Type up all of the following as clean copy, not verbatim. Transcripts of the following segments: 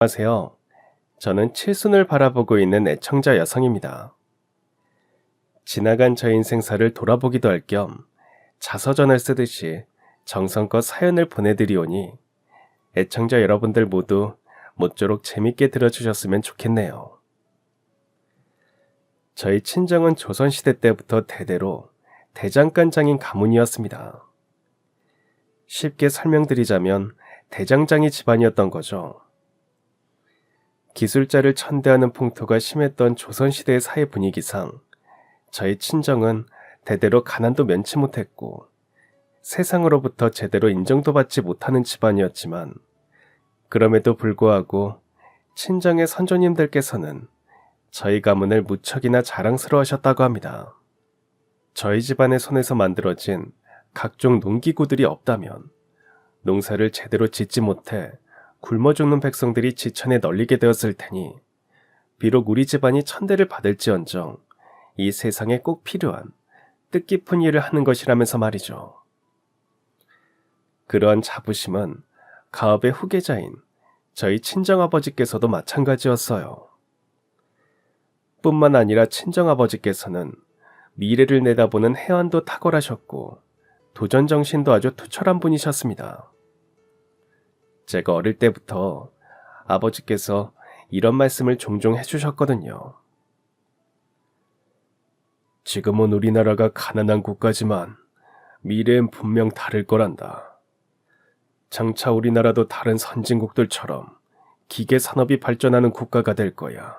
안녕하세요. 저는 칠순을 바라보고 있는 애청자 여성입니다. 지나간 저 인생사를 돌아보기도 할 겸 자서전을 쓰듯이 정성껏 사연을 보내드리오니 애청자 여러분들 모두 모쪼록 재밌게 들어주셨으면 좋겠네요. 저희 친정은 조선시대 때부터 대대로 대장간장인 가문이었습니다. 쉽게 설명드리자면 대장장이 집안이었던 거죠. 기술자를 천대하는 풍토가 심했던 조선시대의 사회 분위기상 저희 친정은 대대로 가난도 면치 못했고 세상으로부터 제대로 인정도 받지 못하는 집안이었지만 그럼에도 불구하고 친정의 선조님들께서는 저희 가문을 무척이나 자랑스러워하셨다고 합니다. 저희 집안의 손에서 만들어진 각종 농기구들이 없다면 농사를 제대로 짓지 못해 굶어 죽는 백성들이 지천에 널리게 되었을 테니 비록 우리 집안이 천대를 받을지언정 이 세상에 꼭 필요한 뜻깊은 일을 하는 것이라면서 말이죠. 그러한 자부심은 가업의 후계자인 저희 친정아버지께서도 마찬가지였어요. 뿐만 아니라 친정아버지께서는 미래를 내다보는 해안도 탁월하셨고 도전정신도 아주 투철한 분이셨습니다. 제가 어릴 때부터 아버지께서 이런 말씀을 종종 해주셨거든요. 지금은 우리나라가 가난한 국가지만 미래엔 분명 다를 거란다. 장차 우리나라도 다른 선진국들처럼 기계 산업이 발전하는 국가가 될 거야.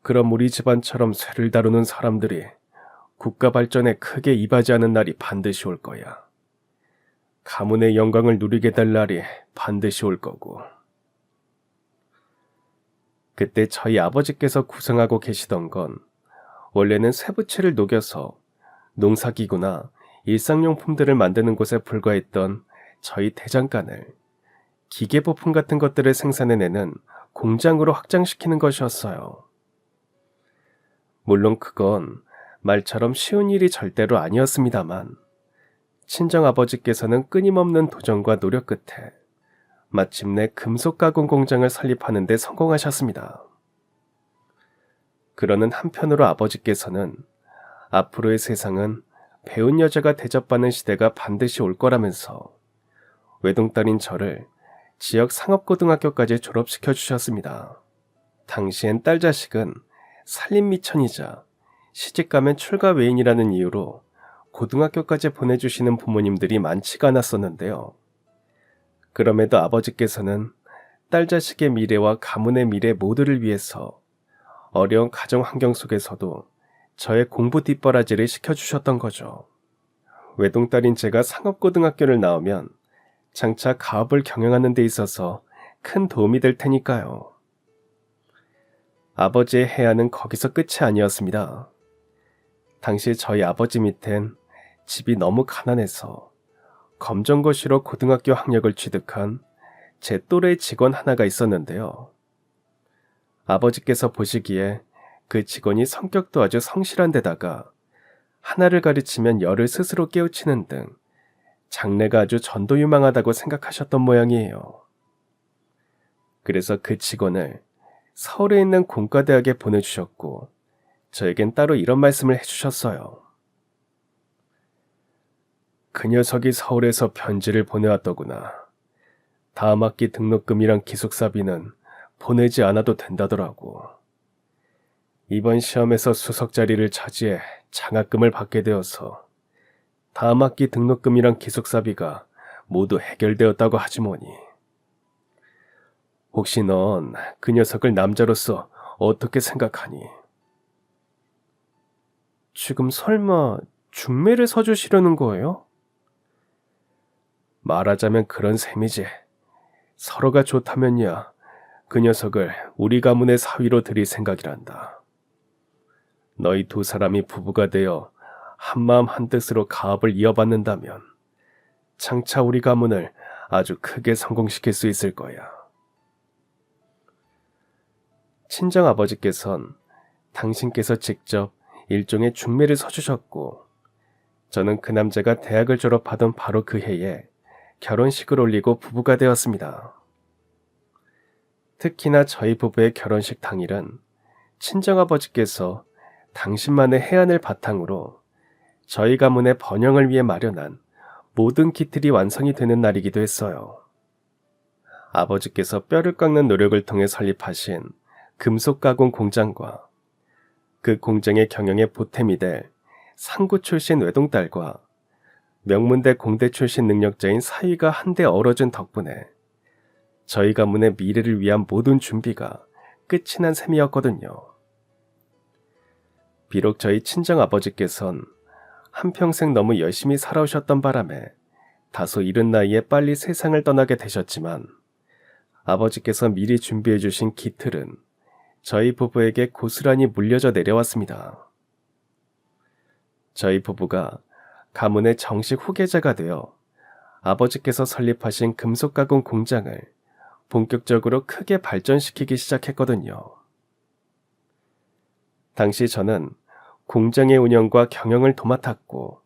그럼 우리 집안처럼 쇠를 다루는 사람들이 국가 발전에 크게 이바지하는 날이 반드시 올 거야. 가문의 영광을 누리게 될 날이 반드시 올 거고. 그때 저희 아버지께서 구상하고 계시던 건 원래는 쇠붙이를 녹여서 농사기구나 일상용품들을 만드는 곳에 불과했던 저희 대장간을 기계부품 같은 것들을 생산해내는 공장으로 확장시키는 것이었어요. 물론 그건 말처럼 쉬운 일이 절대로 아니었습니다만 친정아버지께서는 끊임없는 도전과 노력 끝에 마침내 금속 가공 공장을 설립하는 데 성공하셨습니다. 그러는 한편으로 아버지께서는 앞으로의 세상은 배운 여자가 대접받는 시대가 반드시 올 거라면서 외동딸인 저를 지역 상업고등학교까지 졸업시켜 주셨습니다. 당시엔 딸 자식은 살림미천이자 시집가면 출가 외인이라는 이유로 고등학교까지 보내주시는 부모님들이 많지가 않았었는데요. 그럼에도 아버지께서는 딸 자식의 미래와 가문의 미래 모두를 위해서 어려운 가정 환경 속에서도 저의 공부 뒷바라지를 시켜주셨던 거죠. 외동딸인 제가 상업고등학교를 나오면 장차 가업을 경영하는 데 있어서 큰 도움이 될 테니까요. 아버지의 해안은 거기서 끝이 아니었습니다. 당시 저희 아버지 밑엔 집이 너무 가난해서 검정고시로 고등학교 학력을 취득한 제 또래 직원 하나가 있었는데요. 아버지께서 보시기에 그 직원이 성격도 아주 성실한 데다가 하나를 가르치면 열을 스스로 깨우치는 등 장래가 아주 전도유망하다고 생각하셨던 모양이에요. 그래서 그 직원을 서울에 있는 공과대학에 보내주셨고 저에겐 따로 이런 말씀을 해주셨어요. 그 녀석이 서울에서 편지를 보내왔더구나. 다음 학기 등록금이랑 기숙사비는 보내지 않아도 된다더라고. 이번 시험에서 수석 자리를 차지해 장학금을 받게 되어서 다음 학기 등록금이랑 기숙사비가 모두 해결되었다고 하지 뭐니. 혹시 넌 그 녀석을 남자로서 어떻게 생각하니? 지금 설마 중매를 서주시려는 거예요? 말하자면 그런 셈이지. 서로가 좋다면야 그 녀석을 우리 가문의 사위로 들일 생각이란다. 너희 두 사람이 부부가 되어 한마음 한뜻으로 가업을 이어받는다면 장차 우리 가문을 아주 크게 성공시킬 수 있을 거야. 친정아버지께선 당신께서 직접 일종의 중매를 서주셨고 저는 그 남자가 대학을 졸업하던 바로 그 해에 결혼식을 올리고 부부가 되었습니다. 특히나 저희 부부의 결혼식 당일은 친정아버지께서 당신만의 해안을 바탕으로 저희 가문의 번영을 위해 마련한 모든 기틀이 완성이 되는 날이기도 했어요. 아버지께서 뼈를 깎는 노력을 통해 설립하신 금속 가공 공장과 그 공장의 경영에 보탬이 될 상구 출신 외동딸과 명문대 공대 출신 능력자인 사위가 한데 어우러진 덕분에 저희 가문의 미래를 위한 모든 준비가 끝이 난 셈이었거든요. 비록 저희 친정아버지께선 한평생 너무 열심히 살아오셨던 바람에 다소 이른 나이에 빨리 세상을 떠나게 되셨지만 아버지께서 미리 준비해 주신 기틀은 저희 부부에게 고스란히 물려져 내려왔습니다. 저희 부부가 가문의 정식 후계자가 되어 아버지께서 설립하신 금속 가공 공장을 본격적으로 크게 발전시키기 시작했거든요. 당시 저는 공장의 운영과 경영을 도맡았고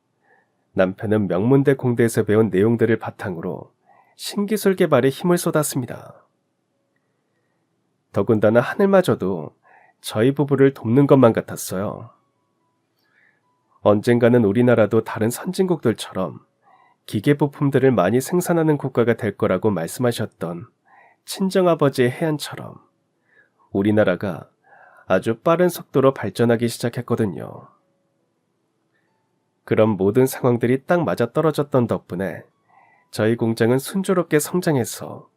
남편은 명문대 공대에서 배운 내용들을 바탕으로 신기술 개발에 힘을 쏟았습니다. 더군다나 하늘마저도 저희 부부를 돕는 것만 같았어요. 언젠가는 우리나라도 다른 선진국들처럼 기계부품들을 많이 생산하는 국가가 될 거라고 말씀하셨던 친정아버지의 해안처럼 우리나라가 아주 빠른 속도로 발전하기 시작했거든요. 그런 모든 상황들이 딱 맞아떨어졌던 덕분에 저희 공장은 순조롭게 성장해서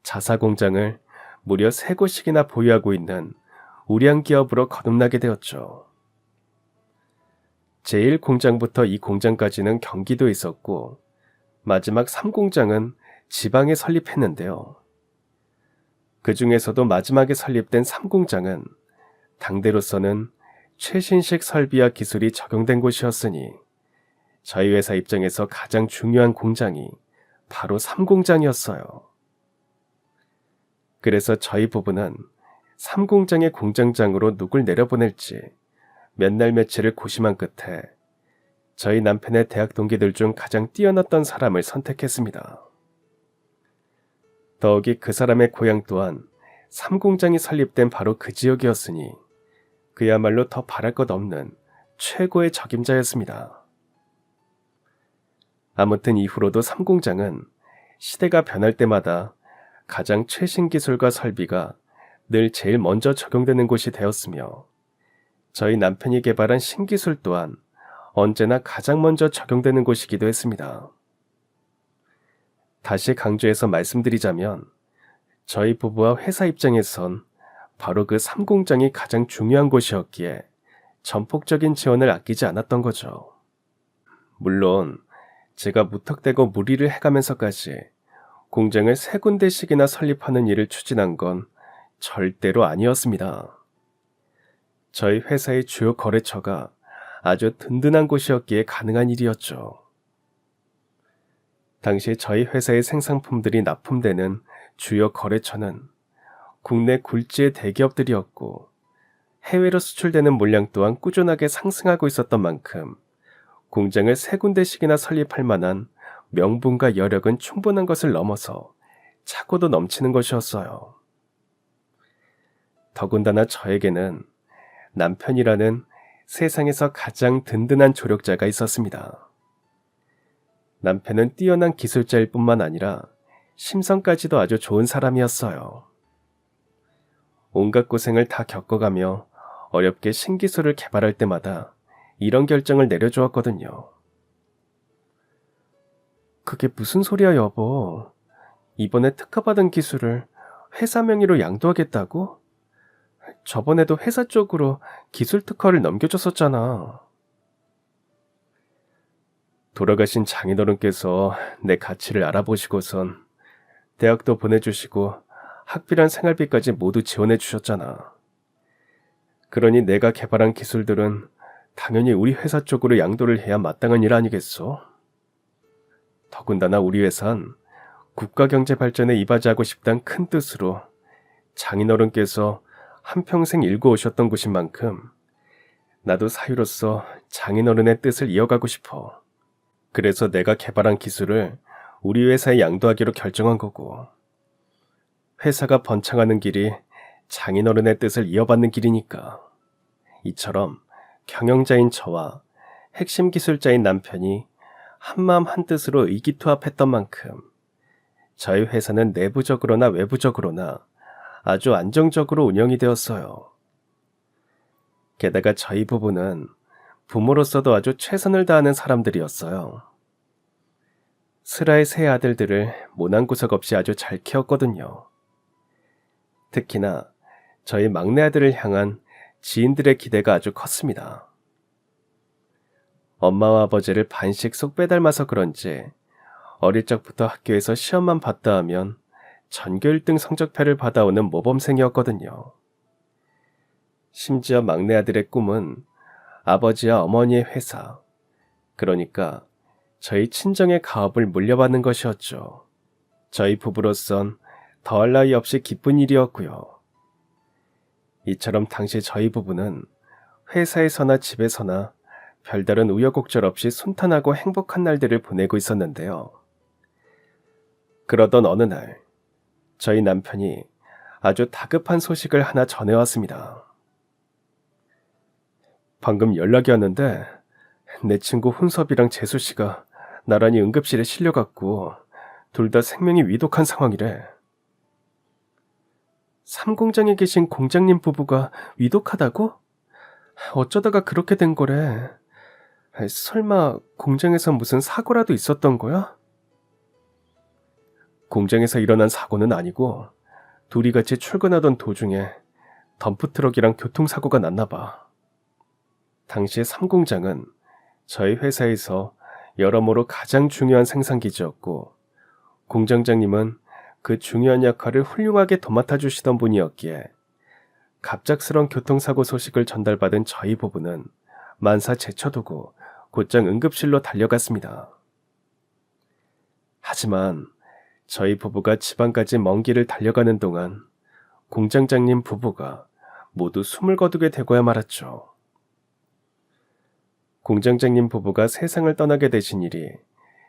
자사공장을 무려 3곳씩이나 보유하고 있는 우량 기업으로 거듭나게 되었죠. 제1공장부터 2공장까지는 경기도에 있었고 마지막 3공장은 지방에 설립했는데요. 그 중에서도 마지막에 설립된 3공장은 당대로서는 최신식 설비와 기술이 적용된 곳이었으니 저희 회사 입장에서 가장 중요한 공장이 바로 3공장이었어요. 그래서 저희 부부는 3공장의 공장장으로 누굴 내려보낼지 몇 날 며칠을 고심한 끝에 저희 남편의 대학 동기들 중 가장 뛰어났던 사람을 선택했습니다. 더욱이 그 사람의 고향 또한 3공장이 설립된 바로 그 지역이었으니 그야말로 더 바랄 것 없는 최고의 적임자였습니다. 아무튼 이후로도 3공장은 시대가 변할 때마다 가장 최신 기술과 설비가 늘 제일 먼저 적용되는 곳이 되었으며 저희 남편이 개발한 신기술 또한 언제나 가장 먼저 적용되는 곳이기도 했습니다. 다시 강조해서 말씀드리자면 저희 부부와 회사 입장에선 바로 그 3공장이 가장 중요한 곳이었기에 전폭적인 지원을 아끼지 않았던 거죠. 물론 제가 무턱대고 무리를 해가면서까지 공장을 3군데씩이나 설립하는 일을 추진한 건 절대로 아니었습니다. 저희 회사의 주요 거래처가 아주 든든한 곳이었기에 가능한 일이었죠. 당시 저희 회사의 생산품들이 납품되는 주요 거래처는 국내 굴지의 대기업들이었고 해외로 수출되는 물량 또한 꾸준하게 상승하고 있었던 만큼 공장을 3군데씩이나 설립할 만한 명분과 여력은 충분한 것을 넘어서 차고도 넘치는 것이었어요. 더군다나 저에게는 남편이라는 세상에서 가장 든든한 조력자가 있었습니다. 남편은 뛰어난 기술자일 뿐만 아니라 심성까지도 아주 좋은 사람이었어요. 온갖 고생을 다 겪어가며 어렵게 신기술을 개발할 때마다 이런 결정을 내려주었거든요. 그게 무슨 소리야, 여보. 이번에 특허받은 기술을 회사 명의로 양도하겠다고? 저번에도 회사 쪽으로 기술 특허를 넘겨줬었잖아. 돌아가신 장인어른께서 내 가치를 알아보시고선 대학도 보내주시고 학비랑 생활비까지 모두 지원해 주셨잖아. 그러니 내가 개발한 기술들은 당연히 우리 회사 쪽으로 양도를 해야 마땅한 일 아니겠소? 더군다나 우리 회사는 국가 경제 발전에 이바지하고 싶다는 큰 뜻으로 장인어른께서 한평생 일궈오셨던 곳인 만큼 나도 사유로서 장인어른의 뜻을 이어가고 싶어. 그래서 내가 개발한 기술을 우리 회사에 양도하기로 결정한 거고 회사가 번창하는 길이 장인어른의 뜻을 이어받는 길이니까. 이처럼 경영자인 저와 핵심 기술자인 남편이 한마음 한뜻으로 의기투합했던 만큼 저희 회사는 내부적으로나 외부적으로나 아주 안정적으로 운영이 되었어요. 게다가 저희 부부는 부모로서도 아주 최선을 다하는 사람들이었어요. 슬아의 세 아들들을 모난구석 없이 아주 잘 키웠거든요. 특히나 저희 막내 아들을 향한 지인들의 기대가 아주 컸습니다. 엄마와 아버지를 반씩 쏙 빼닮아서 그런지 어릴 적부터 학교에서 시험만 봤다 하면 전교 1등 성적표를 받아오는 모범생이었거든요. 심지어 막내 아들의 꿈은 아버지와 어머니의 회사, 그러니까 저희 친정의 가업을 물려받는 것이었죠. 저희 부부로선 더할 나위 없이 기쁜 일이었고요. 이처럼 당시 저희 부부는 회사에서나 집에서나 별다른 우여곡절 없이 순탄하고 행복한 날들을 보내고 있었는데요. 그러던 어느 날, 저희 남편이 아주 다급한 소식을 하나 전해왔습니다. 방금 연락이 왔는데 내 친구 훈섭이랑 재수씨가 나란히 응급실에 실려갔고 둘 다 생명이 위독한 상황이래. 삼공장에 계신 공장님 부부가 위독하다고? 어쩌다가 그렇게 된 거래? 설마 공장에서 무슨 사고라도 있었던 거야? 공장에서 일어난 사고는 아니고 둘이 같이 출근하던 도중에 덤프트럭이랑 교통사고가 났나 봐. 당시 삼공장은 저희 회사에서 여러모로 가장 중요한 생산기지였고 공장장님은 그 중요한 역할을 훌륭하게 도맡아 주시던 분이었기에 갑작스런 교통사고 소식을 전달받은 저희 부부는 만사 제쳐두고 곧장 응급실로 달려갔습니다. 하지만 저희 부부가 집안까지 먼 길을 달려가는 동안 공장장님 부부가 모두 숨을 거두게 되고야 말았죠. 공장장님 부부가 세상을 떠나게 되신 일이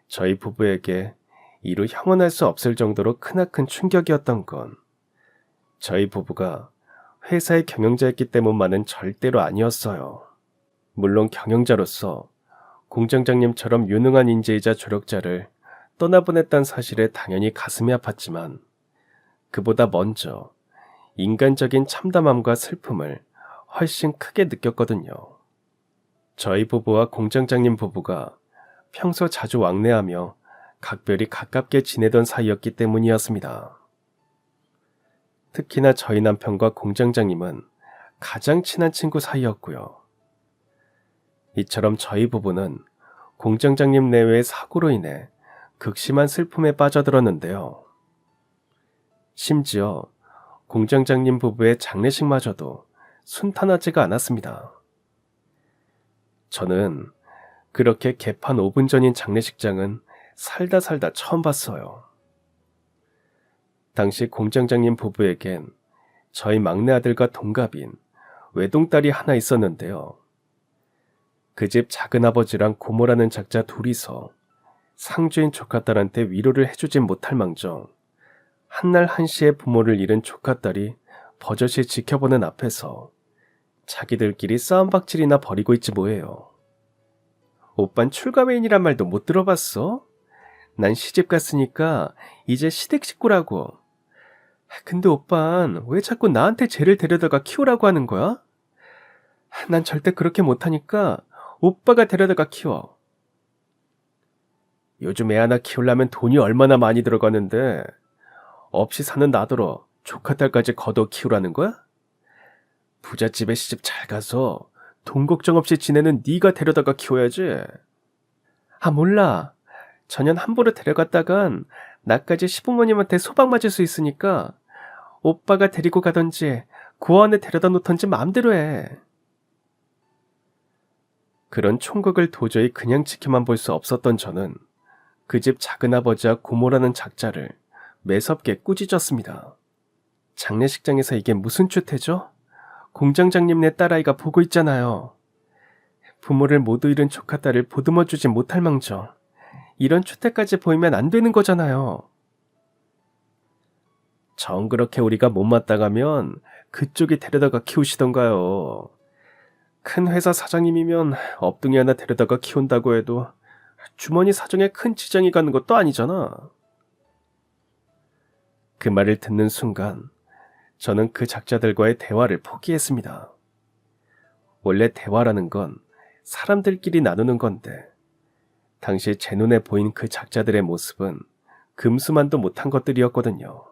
저희 부부에게 이루 형언할 수 없을 정도로 크나큰 충격이었던 건 저희 부부가 회사의 경영자였기 때문만은 절대로 아니었어요. 물론 경영자로서 공장장님처럼 유능한 인재이자 조력자를 떠나보냈다는 사실에 당연히 가슴이 아팠지만 그보다 먼저 인간적인 참담함과 슬픔을 훨씬 크게 느꼈거든요. 저희 부부와 공장장님 부부가 평소 자주 왕래하며 각별히 가깝게 지내던 사이였기 때문이었습니다. 특히나 저희 남편과 공장장님은 가장 친한 친구 사이였고요. 이처럼 저희 부부는 공장장님 내외의 사고로 인해 극심한 슬픔에 빠져들었는데요. 심지어 공장장님 부부의 장례식마저도 순탄하지가 않았습니다. 저는 그렇게 개판 5분 전인 장례식장은 살다 처음 봤어요. 당시 공장장님 부부에겐 저희 막내 아들과 동갑인 외동딸이 하나 있었는데요. 그 집 작은아버지랑 고모라는 작자 둘이서 상주인 조카딸한테 위로를 해주진 못할 망정 한날 한시에 부모를 잃은 조카딸이 버젓이 지켜보는 앞에서 자기들끼리 싸움박질이나 벌이고 있지 뭐예요. 오빤 출가회인이란 말도 못 들어봤어? 난 시집 갔으니까 이제 시댁 식구라고. 근데 오빤 왜 자꾸 나한테 쟤를 데려다가 키우라고 하는 거야? 난 절대 그렇게 못하니까 오빠가 데려다가 키워. 요즘 애 하나 키우려면 돈이 얼마나 많이 들어가는데 없이 사는 나더러 조카딸까지 걷어 키우라는 거야? 부잣집에 시집 잘 가서 돈 걱정 없이 지내는 네가 데려다가 키워야지. 아 몰라. 전년 함부로 데려갔다간 나까지 시부모님한테 소박 맞을 수 있으니까 오빠가 데리고 가던지 고아원에 데려다 놓던지 마음대로 해. 그런 총각을 도저히 그냥 지켜만 볼 수 없었던 저는 그 집 작은아버지와 고모라는 작자를 매섭게 꾸짖었습니다. 장례식장에서 이게 무슨 추태죠? 공장장님네 딸아이가 보고 있잖아요. 부모를 모두 잃은 조카딸을 보듬어주지 못할 망정 이런 추태까지 보이면 안 되는 거잖아요. 정 그렇게 우리가 못마땅하면 그쪽이 데려다가 키우시던가요. 큰 회사 사장님이면 업둥이 하나 데려다가 키운다고 해도 주머니 사정에 큰 지장이 가는 것도 아니잖아. 그 말을 듣는 순간 저는 그 작자들과의 대화를 포기했습니다. 원래 대화라는 건 사람들끼리 나누는 건데 당시 제 눈에 보인 그 작자들의 모습은 금수만도 못한 것들이었거든요.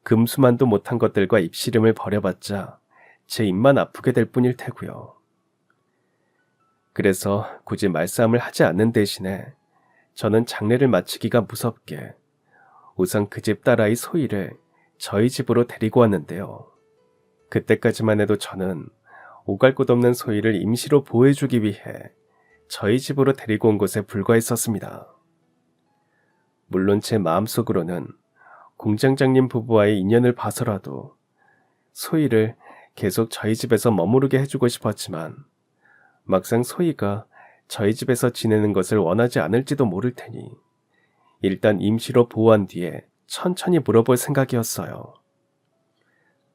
금수만도 못한 것들과 입씨름을 벌여봤자 제 입만 아프게 될 뿐일 테고요. 그래서 굳이 말싸움을 하지 않는 대신에 저는 장례를 마치기가 무섭게 우선 그 집 딸아이 소희를 저희 집으로 데리고 왔는데요. 그때까지만 해도 저는 오갈 곳 없는 소희를 임시로 보호해주기 위해 저희 집으로 데리고 온 것에 불과했었습니다. 물론 제 마음속으로는 공장장님 부부와의 인연을 봐서라도 소희를 계속 저희 집에서 머무르게 해주고 싶었지만 막상 소희가 저희 집에서 지내는 것을 원하지 않을지도 모를 테니 일단 임시로 보호한 뒤에 천천히 물어볼 생각이었어요.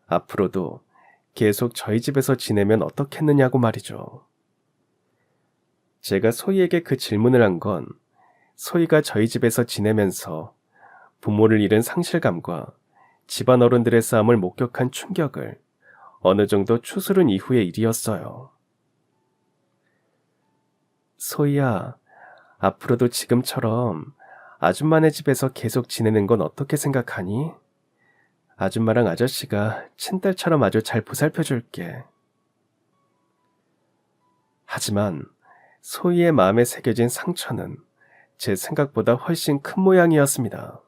앞으로도 계속 저희 집에서 지내면 어떻겠느냐고 말이죠. 제가 소희에게 그 질문을 한 건 소희가 저희 집에서 지내면서 부모를 잃은 상실감과 집안 어른들의 싸움을 목격한 충격을 어느 정도 추스른 이후의 일이었어요. 소희야, 앞으로도 지금처럼 아줌마네 집에서 계속 지내는 건 어떻게 생각하니? 아줌마랑 아저씨가 친딸처럼 아주 잘 보살펴줄게. 하지만 소희의 마음에 새겨진 상처는 제 생각보다 훨씬 큰 모양이었습니다.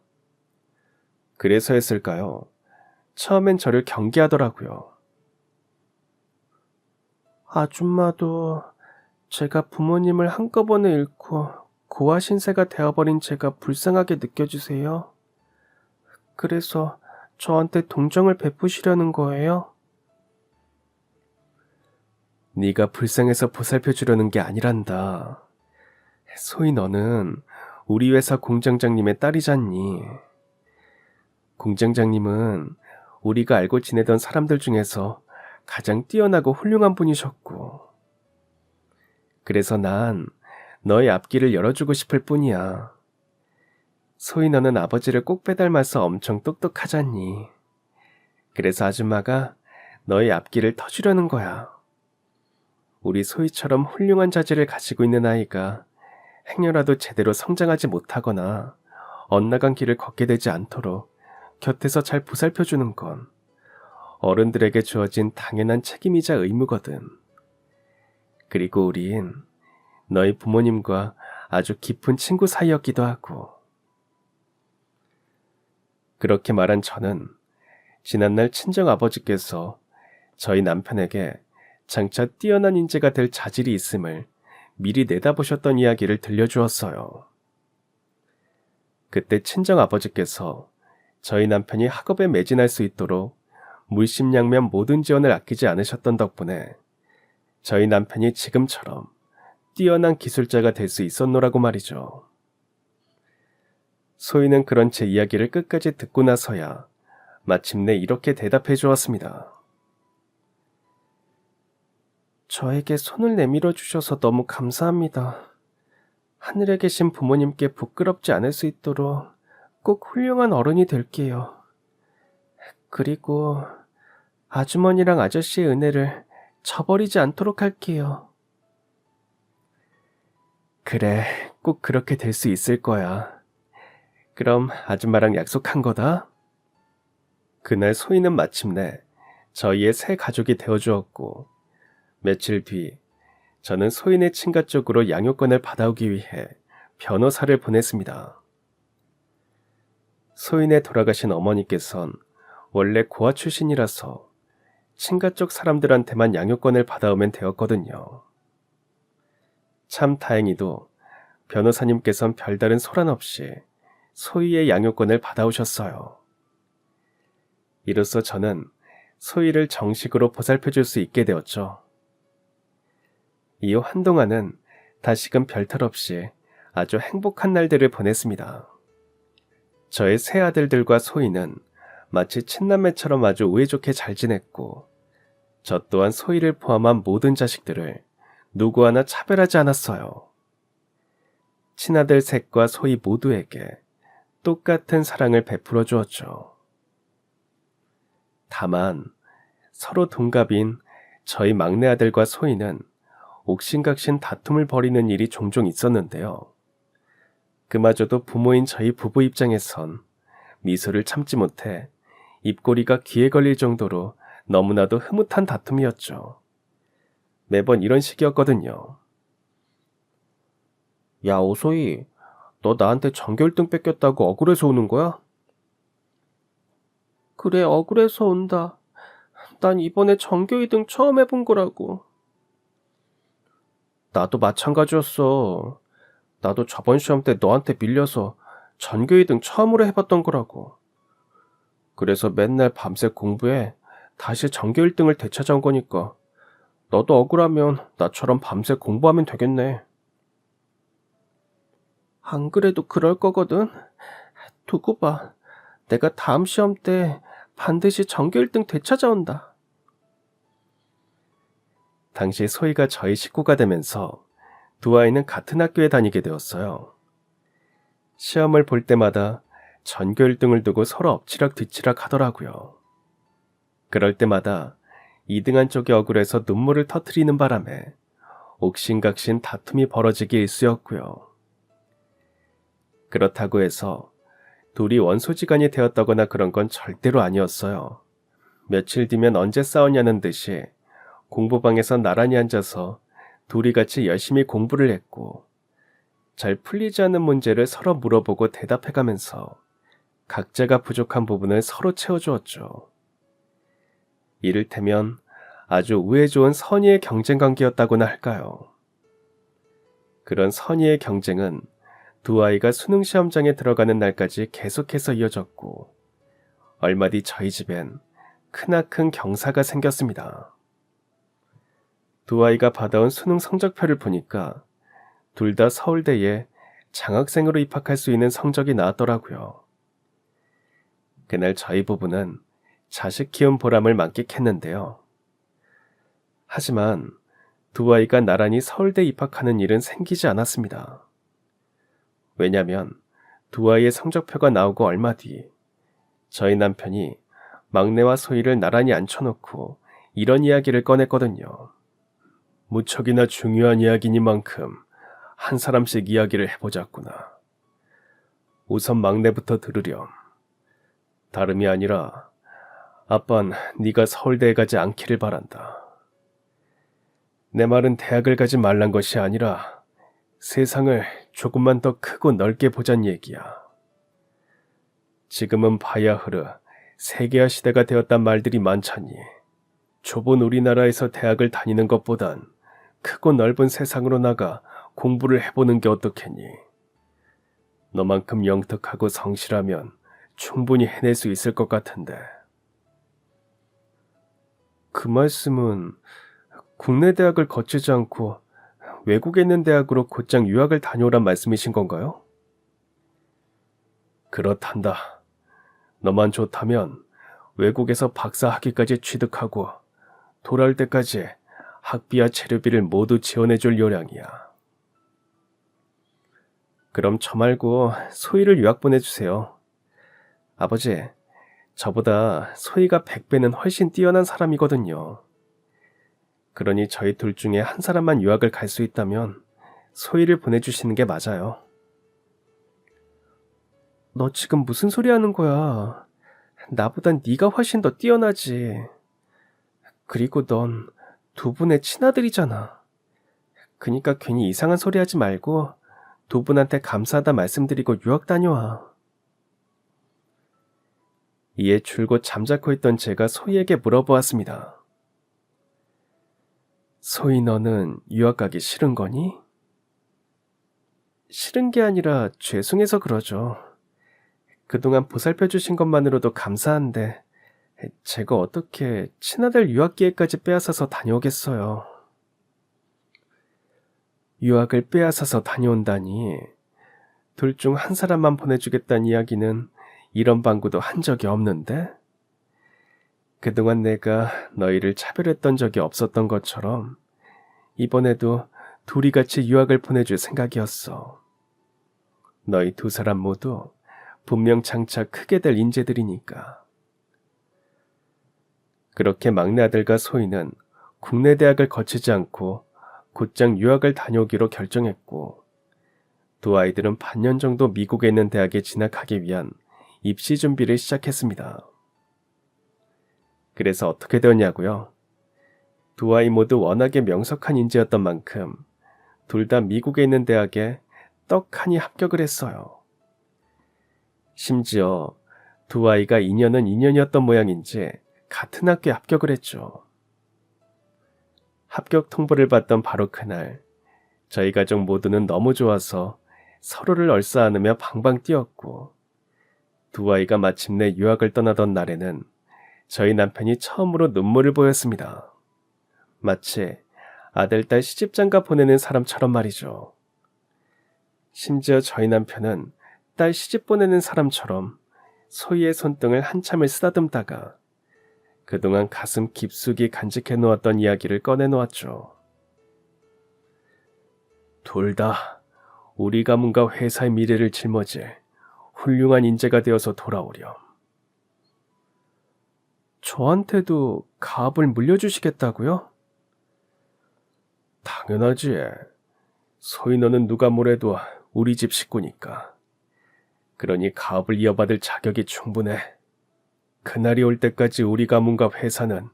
그래서였을까요? 처음엔 저를 경계하더라고요. 아줌마도 제가 부모님을 한꺼번에 잃고 고아 신세가 되어버린 제가 불쌍하게 느껴지세요? 그래서 저한테 동정을 베푸시려는 거예요? 네가 불쌍해서 보살펴주려는 게 아니란다. 소희 너는 우리 회사 공장장님의 딸이잖니. 공장장님은 우리가 알고 지내던 사람들 중에서 가장 뛰어나고 훌륭한 분이셨고 그래서 난 너의 앞길을 열어주고 싶을 뿐이야. 소희 너는 아버지를 꼭 빼닮아서 엄청 똑똑하잖니. 그래서 아줌마가 너의 앞길을 터주려는 거야. 우리 소희처럼 훌륭한 자질을 가지고 있는 아이가 행여라도 제대로 성장하지 못하거나 엇나간 길을 걷게 되지 않도록 곁에서 잘 보살펴주는 건 어른들에게 주어진 당연한 책임이자 의무거든. 그리고 우린 너희 부모님과 아주 깊은 친구 사이였기도 하고. 그렇게 말한 저는 지난날 친정아버지께서 저희 남편에게 장차 뛰어난 인재가 될 자질이 있음을 미리 내다보셨던 이야기를 들려주었어요. 그때 친정아버지께서 저희 남편이 학업에 매진할 수 있도록 물심양면 모든 지원을 아끼지 않으셨던 덕분에 저희 남편이 지금처럼 뛰어난 기술자가 될 수 있었노라고 말이죠. 소희는 그런 제 이야기를 끝까지 듣고 나서야 마침내 이렇게 대답해 주었습니다. 저에게 손을 내밀어 주셔서 너무 감사합니다. 하늘에 계신 부모님께 부끄럽지 않을 수 있도록 꼭 훌륭한 어른이 될게요. 그리고 아주머니랑 아저씨의 은혜를 저버리지 않도록 할게요. 그래, 꼭 그렇게 될 수 있을 거야. 그럼 아줌마랑 약속한 거다? 그날 소희는 마침내 저희의 새 가족이 되어주었고 며칠 뒤 저는 소희네 친가 쪽으로 양육권을 받아오기 위해 변호사를 보냈습니다. 소희네 돌아가신 어머니께선 원래 고아 출신이라서 친가 쪽 사람들한테만 양육권을 받아오면 되었거든요. 참 다행히도 변호사님께선 별다른 소란 없이 소희의 양육권을 받아오셨어요. 이로써 저는 소희를 정식으로 보살펴줄 수 있게 되었죠. 이후 한동안은 다시금 별탈 없이 아주 행복한 날들을 보냈습니다. 저의 세 아들들과 소희는 마치 친남매처럼 아주 우애좋게 잘 지냈고, 저 또한 소희를 포함한 모든 자식들을 누구 하나 차별하지 않았어요. 친아들 셋과 소희 모두에게 똑같은 사랑을 베풀어 주었죠. 다만 서로 동갑인 저희 막내 아들과 소희는 옥신각신 다툼을 벌이는 일이 종종 있었는데요. 그마저도 부모인 저희 부부 입장에선 미소를 참지 못해 입꼬리가 귀에 걸릴 정도로 너무나도 흐뭇한 다툼이었죠. 매번 이런 식이었거든요. 야, 오소희, 너 나한테 전교 1등 뺏겼다고 억울해서 우는 거야? 그래, 억울해서 온다. 난 이번에 전교 2등 처음 해본 거라고. 나도 마찬가지였어. 나도 저번 시험 때 너한테 밀려서 전교 2등 처음으로 해봤던 거라고. 그래서 맨날 밤새 공부해 다시 전교 1등을 되찾아온 거니까 너도 억울하면 나처럼 밤새 공부하면 되겠네. 안 그래도 그럴 거거든. 두고 봐. 내가 다음 시험 때 반드시 전교 1등 되찾아온다. 당시 소희가 저희 식구가 되면서 두 아이는 같은 학교에 다니게 되었어요. 시험을 볼 때마다 전교 1등을 두고 서로 엎치락뒤치락 하더라고요. 그럴 때마다 2등한 쪽이 억울해서 눈물을 터뜨리는 바람에 옥신각신 다툼이 벌어지기 일쑤였고요. 그렇다고 해서 둘이 원소지간이 되었다거나 그런 건 절대로 아니었어요. 며칠 뒤면 언제 싸웠냐는 듯이 공부방에서 나란히 앉아서 둘이 같이 열심히 공부를 했고, 잘 풀리지 않는 문제를 서로 물어보고 대답해가면서 각자가 부족한 부분을 서로 채워주었죠. 이를테면 아주 우애 좋은 선의의 경쟁 관계였다고나 할까요. 그런 선의의 경쟁은 두 아이가 수능 시험장에 들어가는 날까지 계속해서 이어졌고, 얼마 뒤 저희 집엔 크나큰 경사가 생겼습니다. 두 아이가 받아온 수능 성적표를 보니까 둘 다 서울대에 장학생으로 입학할 수 있는 성적이 나왔더라고요. 그날 저희 부부는 자식 키운 보람을 만끽했는데요. 하지만 두 아이가 나란히 서울대 입학하는 일은 생기지 않았습니다. 왜냐면 두 아이의 성적표가 나오고 얼마 뒤 저희 남편이 막내와 소희를 나란히 앉혀놓고 이런 이야기를 꺼냈거든요. 무척이나 중요한 이야기니만큼 한 사람씩 이야기를 해보자꾸나. 우선 막내부터 들으렴. 다름이 아니라 아빤 네가 서울대에 가지 않기를 바란다. 내 말은 대학을 가지 말란 것이 아니라 세상을 조금만 더 크고 넓게 보잔 얘기야. 지금은 바야흐르 세계화 시대가 되었단 말들이 많잖니. 좁은 우리나라에서 대학을 다니는 것보단 크고 넓은 세상으로 나가 공부를 해보는 게 어떻겠니? 너만큼 영특하고 성실하면 충분히 해낼 수 있을 것 같은데. 그 말씀은 국내 대학을 거치지 않고 외국에 있는 대학으로 곧장 유학을 다녀오란 말씀이신 건가요? 그렇단다. 너만 좋다면 외국에서 박사 학위까지 취득하고 돌아올 때까지 학비와 재료비를 모두 지원해줄 요량이야. 그럼 저 말고 소희를 유학 보내주세요. 아버지, 저보다 소희가 100배는 훨씬 뛰어난 사람이거든요. 그러니 저희 둘 중에 한 사람만 유학을 갈 수 있다면 소희를 보내주시는 게 맞아요. 너 지금 무슨 소리 하는 거야? 나보단 네가 훨씬 더 뛰어나지. 그리고 넌 두 분의 친아들이잖아. 그니까 괜히 이상한 소리 하지 말고 두 분한테 감사하다 말씀드리고 유학 다녀와. 이에 줄곧 잠자코 있던 제가 소희에게 물어보았습니다. 소희, 너는 유학 가기 싫은 거니? 싫은 게 아니라 죄송해서 그러죠. 그동안 보살펴 주신 것만으로도 감사한데 제가 어떻게 친아들 유학 기회까지 빼앗아서 다녀오겠어요. 유학을 빼앗아서 다녀온다니. 둘 중 한 사람만 보내주겠다는 이야기는 이런 방구도 한 적이 없는데? 그동안 내가 너희를 차별했던 적이 없었던 것처럼 이번에도 둘이 같이 유학을 보내줄 생각이었어. 너희 두 사람 모두 분명 장차 크게 될 인재들이니까. 그렇게 막내 아들과 소희는 국내 대학을 거치지 않고 곧장 유학을 다녀오기로 결정했고, 두 아이들은 반년 정도 미국에 있는 대학에 진학하기 위한 입시 준비를 시작했습니다. 그래서 어떻게 되었냐고요? 두 아이 모두 워낙에 명석한 인재였던 만큼 둘 다 미국에 있는 대학에 떡하니 합격을 했어요. 심지어 두 아이가 인연은 인연이었던 모양인지 같은 학교에 합격을 했죠. 합격 통보를 받던 바로 그날, 저희 가족 모두는 너무 좋아서 서로를 얼싸안으며 방방 뛰었고, 두 아이가 마침내 유학을 떠나던 날에는 저희 남편이 처음으로 눈물을 보였습니다. 마치 아들, 딸 시집장가 보내는 사람처럼 말이죠. 심지어 저희 남편은 딸 시집 보내는 사람처럼 소희의 손등을 한참을 쓰다듬다가 그동안 가슴 깊숙이 간직해 놓았던 이야기를 꺼내 놓았죠. 둘 다 우리 가문과 회사의 미래를 짊어질 훌륭한 인재가 되어서 돌아오렴. 저한테도 가업을 물려주시겠다고요? 당연하지. 소희 너는 누가 뭐래도 우리 집 식구니까. 그러니 가업을 이어받을 자격이 충분해. 그날이 올 때까지 우리 가문과 회사는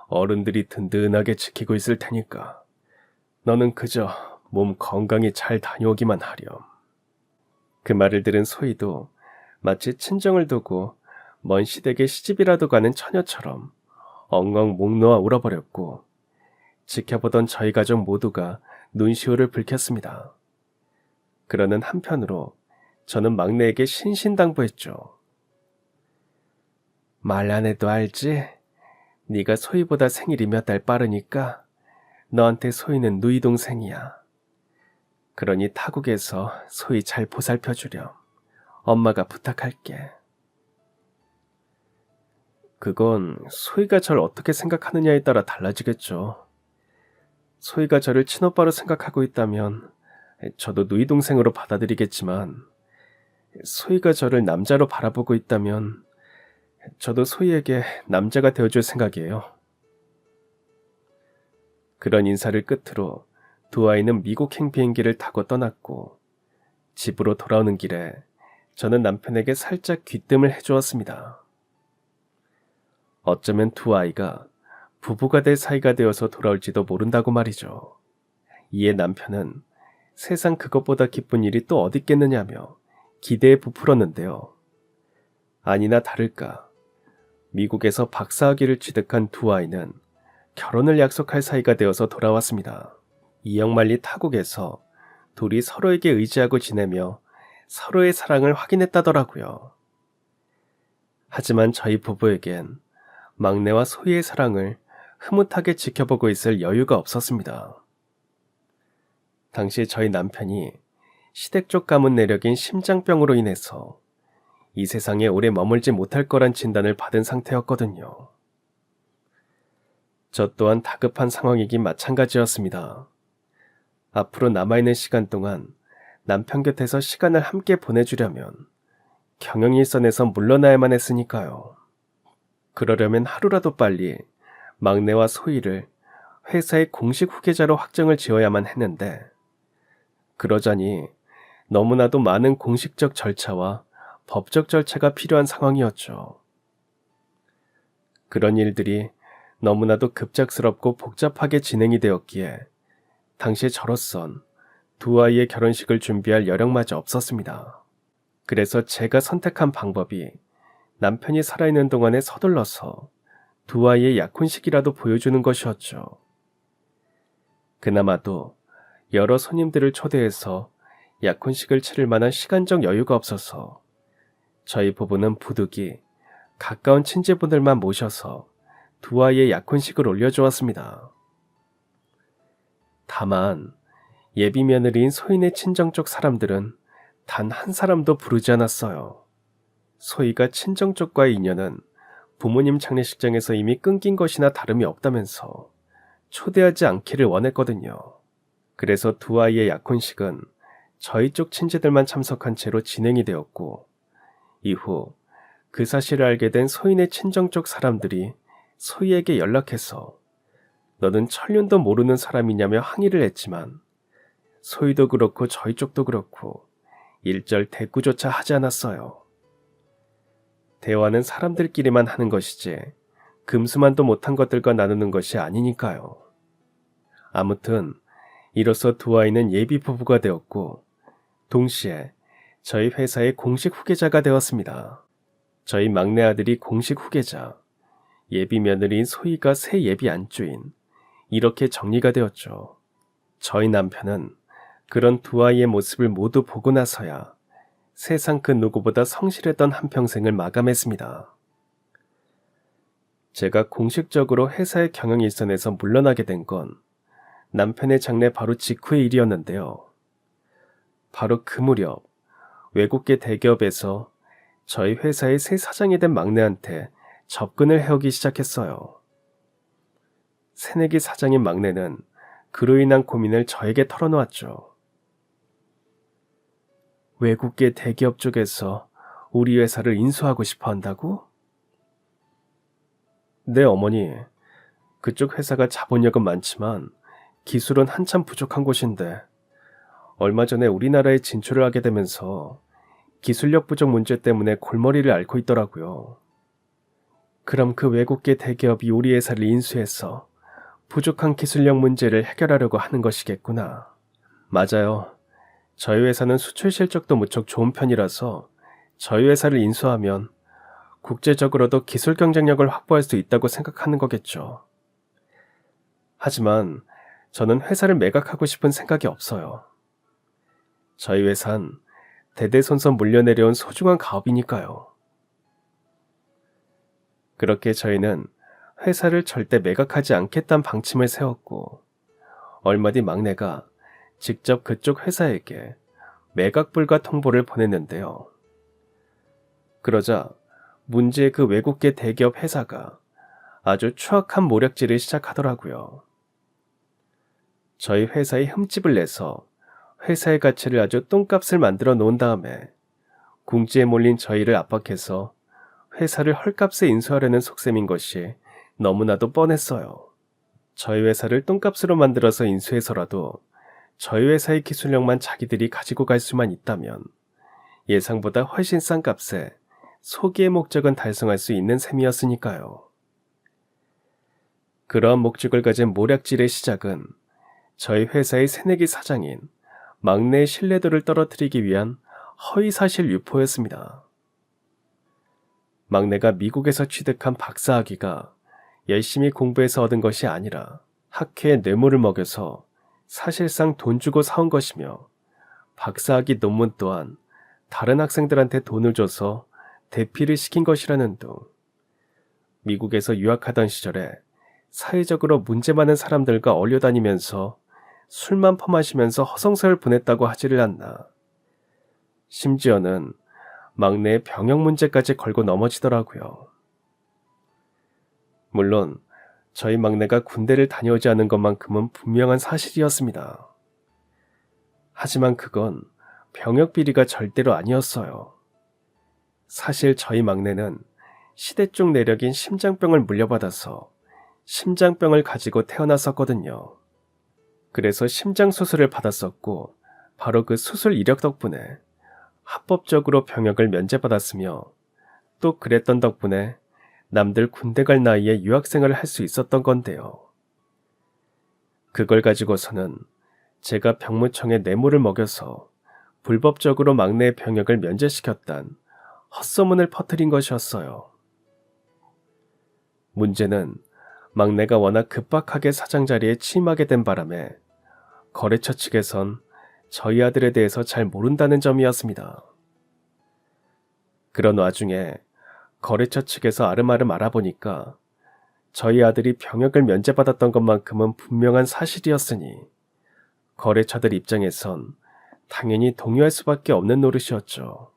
어른들이 든든하게 지키고 있을 테니까 너는 그저 몸 건강히 잘 다녀오기만 하렴. 그 말을 들은 소희도 마치 친정을 두고 먼 시댁에 시집이라도 가는 처녀처럼 엉엉 목 놓아 울어버렸고, 지켜보던 저희 가족 모두가 눈시울을 붉혔습니다. 그러는 한편으로 저는 막내에게 신신당부했죠. 말 안 해도 알지? 네가 소희보다 생일이 몇 달 빠르니까 너한테 소희는 누이 동생이야. 그러니 타국에서 소희 잘 보살펴주렴. 엄마가 부탁할게. 그건 소희가 절 어떻게 생각하느냐에 따라 달라지겠죠. 소희가 저를 친오빠로 생각하고 있다면 저도 누이 동생으로 받아들이겠지만, 소희가 저를 남자로 바라보고 있다면 저도 소희에게 남자가 되어줄 생각이에요. 그런 인사를 끝으로 두 아이는 미국행 비행기를 타고 떠났고, 집으로 돌아오는 길에 저는 남편에게 살짝 귀뜸을 해주었습니다. 어쩌면 두 아이가 부부가 될 사이가 되어서 돌아올지도 모른다고 말이죠. 이에 남편은 세상 그것보다 기쁜 일이 또 어디 있겠느냐며 기대에 부풀었는데요. 아니나 다를까 미국에서 박사학위를 취득한 두 아이는 결혼을 약속할 사이가 되어서 돌아왔습니다. 이역만리 타국에서 둘이 서로에게 의지하고 지내며 서로의 사랑을 확인했다더라고요. 하지만 저희 부부에겐 막내와 소희의 사랑을 흐뭇하게 지켜보고 있을 여유가 없었습니다. 당시 저희 남편이 시댁 쪽 가문 내력인 심장병으로 인해서 이 세상에 오래 머물지 못할 거란 진단을 받은 상태였거든요. 저 또한 다급한 상황이긴 마찬가지였습니다. 앞으로 남아있는 시간 동안 남편 곁에서 시간을 함께 보내주려면 경영일선에서 물러나야만 했으니까요. 그러려면 하루라도 빨리 막내와 소희를 회사의 공식 후계자로 확정을 지어야만 했는데, 그러자니 너무나도 많은 공식적 절차와 법적 절차가 필요한 상황이었죠. 그런 일들이 너무나도 급작스럽고 복잡하게 진행이 되었기에 당시에 저로선 두 아이의 결혼식을 준비할 여력마저 없었습니다. 그래서 제가 선택한 방법이 남편이 살아있는 동안에 서둘러서 두 아이의 약혼식이라도 보여주는 것이었죠. 그나마도 여러 손님들을 초대해서 약혼식을 치를 만한 시간적 여유가 없어서 저희 부부는 부득이 가까운 친지분들만 모셔서 두 아이의 약혼식을 올려주었습니다. 다만 예비 며느리인 소인의 친정 쪽 사람들은 단 한 사람도 부르지 않았어요. 소희가 친정 쪽과의 인연은 부모님 장례식장에서 이미 끊긴 것이나 다름이 없다면서 초대하지 않기를 원했거든요. 그래서 두 아이의 약혼식은 저희 쪽 친지들만 참석한 채로 진행이 되었고, 이후 그 사실을 알게 된 소인의 친정 쪽 사람들이 소희에게 연락해서 너는 천륜도 모르는 사람이냐며 항의를 했지만, 소희도 그렇고 저희 쪽도 그렇고 일절 대꾸조차 하지 않았어요. 대화는 사람들끼리만 하는 것이지 금수만도 못한 것들과 나누는 것이 아니니까요. 아무튼 이로써 두 아이는 예비 부부가 되었고, 동시에 저희 회사의 공식 후계자가 되었습니다. 저희 막내 아들이 공식 후계자, 예비 며느리인 소희가 새 예비 안주인, 이렇게 정리가 되었죠. 저희 남편은 그런 두 아이의 모습을 모두 보고 나서야 세상 그 누구보다 성실했던 한평생을 마감했습니다. 제가 공식적으로 회사의 경영 일선에서 물러나게 된 건 남편의 장례 바로 직후의 일이었는데요. 바로 그 무렵 외국계 대기업에서 저희 회사의 새 사장이 된 막내한테 접근을 해오기 시작했어요. 새내기 사장인 막내는 그로 인한 고민을 저에게 털어놓았죠. 외국계 대기업 쪽에서 우리 회사를 인수하고 싶어 한다고? 네, 어머니. 그쪽 회사가 자본력은 많지만 기술은 한참 부족한 곳인데 얼마 전에 우리나라에 진출을 하게 되면서 기술력 부족 문제 때문에 골머리를 앓고 있더라고요. 그럼 그 외국계 대기업이 우리 회사를 인수해서 부족한 기술력 문제를 해결하려고 하는 것이겠구나. 맞아요. 저희 회사는 수출 실적도 무척 좋은 편이라서 저희 회사를 인수하면 국제적으로도 기술 경쟁력을 확보할 수 있다고 생각하는 거겠죠. 하지만 저는 회사를 매각하고 싶은 생각이 없어요. 저희 회사는 대대손손 물려내려온 소중한 가업이니까요. 그렇게 저희는 회사를 절대 매각하지 않겠다는 방침을 세웠고, 얼마 뒤 막내가 직접 그쪽 회사에게 매각 불가 통보를 보냈는데요. 그러자 문제의 그 외국계 대기업 회사가 아주 추악한 모략질을 시작하더라고요. 저희 회사에 흠집을 내서 회사의 가치를 아주 똥값을 만들어 놓은 다음에 궁지에 몰린 저희를 압박해서 회사를 헐값에 인수하려는 속셈인 것이 너무나도 뻔했어요. 저희 회사를 똥값으로 만들어서 인수해서라도 저희 회사의 기술력만 자기들이 가지고 갈 수만 있다면 예상보다 훨씬 싼 값에 소기의 목적은 달성할 수 있는 셈이었으니까요. 그러한 목적을 가진 모략질의 시작은 저희 회사의 새내기 사장인 막내의 신뢰도를 떨어뜨리기 위한 허위사실 유포였습니다. 막내가 미국에서 취득한 박사학위가 열심히 공부해서 얻은 것이 아니라 학회에 뇌물을 먹여서 사실상 돈 주고 사온 것이며, 박사학위 논문 또한 다른 학생들한테 돈을 줘서 대피를 시킨 것이라는 둥, 미국에서 유학하던 시절에 사회적으로 문제 많은 사람들과 어울려다니면서 술만 퍼마시면서 허송세월 보냈다고 하지를 않나. 심지어는 막내의 병역 문제까지 걸고 넘어지더라고요. 물론 저희 막내가 군대를 다녀오지 않은 것만큼은 분명한 사실이었습니다. 하지만 그건 병역 비리가 절대로 아니었어요. 사실 저희 막내는 시대 쪽 내력인 심장병을 물려받아서 심장병을 가지고 태어났었거든요. 그래서 심장 수술을 받았었고, 바로 그 수술 이력 덕분에 합법적으로 병역을 면제받았으며, 또 그랬던 덕분에 남들 군대 갈 나이에 유학생활을 할 수 있었던 건데요. 그걸 가지고서는 제가 병무청에 뇌물을 먹여서 불법적으로 막내의 병역을 면제시켰단 헛소문을 퍼뜨린 것이었어요. 문제는 막내가 워낙 급박하게 사장 자리에 취임하게 된 바람에 거래처 측에선 저희 아들에 대해서 잘 모른다는 점이었습니다. 그런 와중에 거래처 측에서 아름아름 알아보니까 저희 아들이 병역을 면제받았던 것만큼은 분명한 사실이었으니 거래처들 입장에선 당연히 동요할 수밖에 없는 노릇이었죠.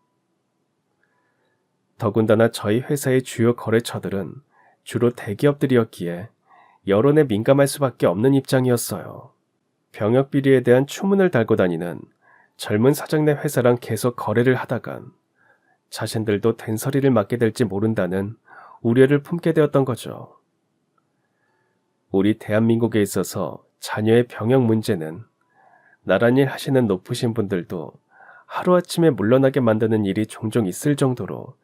더군다나 저희 회사의 주요 거래처들은 주로 대기업들이었기에 여론에 민감할 수밖에 없는 입장이었어요. 병역 비리에 대한 추문을 달고 다니는 젊은 사장네 회사랑 계속 거래를 하다간 자신들도 된서리를 맞게 될지 모른다는 우려를 품게 되었던 거죠. 우리 대한민국에 있어서 자녀의 병역 문제는 나란 일 하시는 높으신 분들도 하루아침에 물러나게 만드는 일이 종종 있을 정도로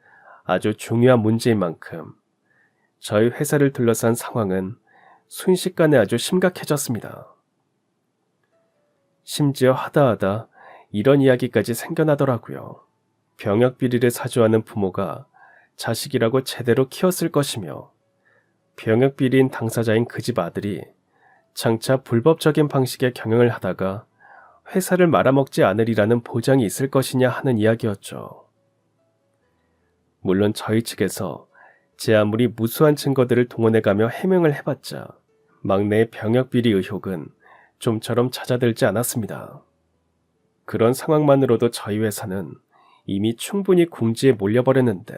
아주 중요한 문제인 만큼 저희 회사를 둘러싼 상황은 순식간에 아주 심각해졌습니다. 심지어 하다하다 이런 이야기까지 생겨나더라고요. 병역 비리를 사주하는 부모가 자식이라고 제대로 키웠을 것이며 병역 비리인 당사자인 그 집 아들이 장차 불법적인 방식의 경영을 하다가 회사를 말아먹지 않으리라는 보장이 있을 것이냐 하는 이야기였죠. 물론 저희 측에서 제 아무리 무수한 증거들을 동원해가며 해명을 해봤자 막내의 병역 비리 의혹은 좀처럼 잦아들지 않았습니다. 그런 상황만으로도 저희 회사는 이미 충분히 궁지에 몰려버렸는데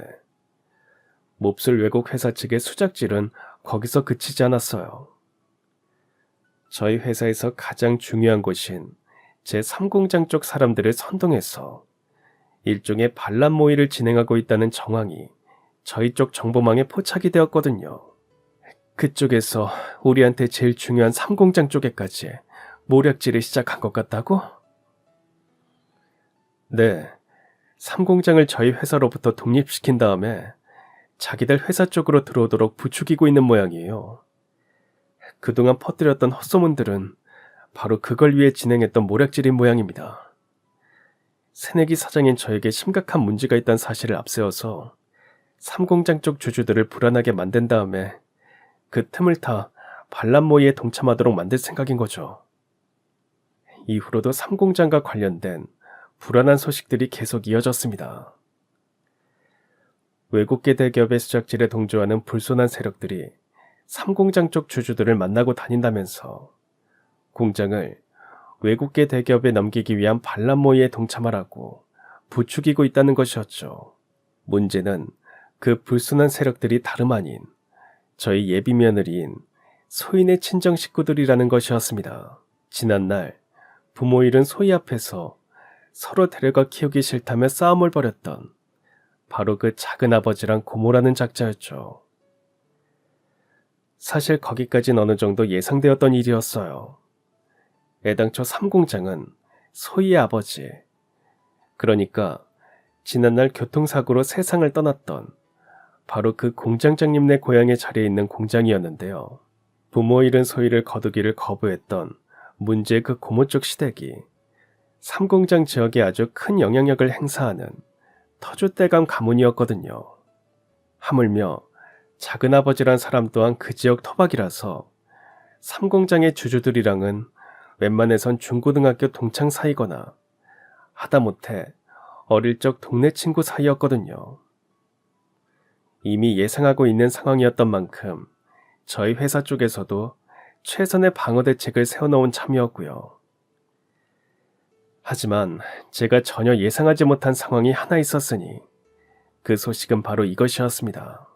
몹쓸 외국 회사 측의 수작질은 거기서 그치지 않았어요. 저희 회사에서 가장 중요한 곳인 제3공장 쪽 사람들을 선동해서 일종의 반란 모의를 진행하고 있다는 정황이 저희 쪽 정보망에 포착이 되었거든요. 그쪽에서 우리한테 제일 중요한 3공장 쪽에까지 모략질을 시작한 것 같다고? 네, 3공장을 저희 회사로부터 독립시킨 다음에 자기들 회사 쪽으로 들어오도록 부추기고 있는 모양이에요. 그동안 퍼뜨렸던 헛소문들은 바로 그걸 위해 진행했던 모략질인 모양입니다. 새내기 사장인 저에게 심각한 문제가 있다는 사실을 앞세워서 3공장 쪽 주주들을 불안하게 만든 다음에 그 틈을 타 반란 모의에 동참하도록 만들 생각인 거죠. 이후로도 3공장과 관련된 불안한 소식들이 계속 이어졌습니다. 외국계 대기업의 수작질에 동조하는 불손한 세력들이 3공장 쪽 주주들을 만나고 다닌다면서 공장을 외국계 대기업에 넘기기 위한 반란 모의에 동참하라고 부추기고 있다는 것이었죠. 문제는 그 불순한 세력들이 다름 아닌 저희 예비 며느리인 소인의 친정 식구들이라는 것이었습니다. 지난날 부모 잃은 소희 앞에서 서로 데려가 키우기 싫다며 싸움을 벌였던 바로 그 작은아버지랑 고모라는 작자였죠. 사실 거기까진 어느 정도 예상되었던 일이었어요. 애당초 3공장은 소희의 아버지, 그러니까 지난날 교통사고로 세상을 떠났던 바로 그 공장장님네 고향의 자리에 있는 공장이었는데요. 부모 잃은 소희를 거두기를 거부했던 문제의 그 고모 쪽 시댁이 3공장 지역에 아주 큰 영향력을 행사하는 터줏대감 가문이었거든요. 하물며 작은아버지란 사람 또한 그 지역 토박이라서 3공장의 주주들이랑은 웬만해선 중고등학교 동창 사이거나 하다못해 어릴 적 동네 친구 사이였거든요. 이미 예상하고 있는 상황이었던 만큼 저희 회사 쪽에서도 최선의 방어 대책을 세워놓은 참이었고요. 하지만 제가 전혀 예상하지 못한 상황이 하나 있었으니 그 소식은 바로 이것이었습니다.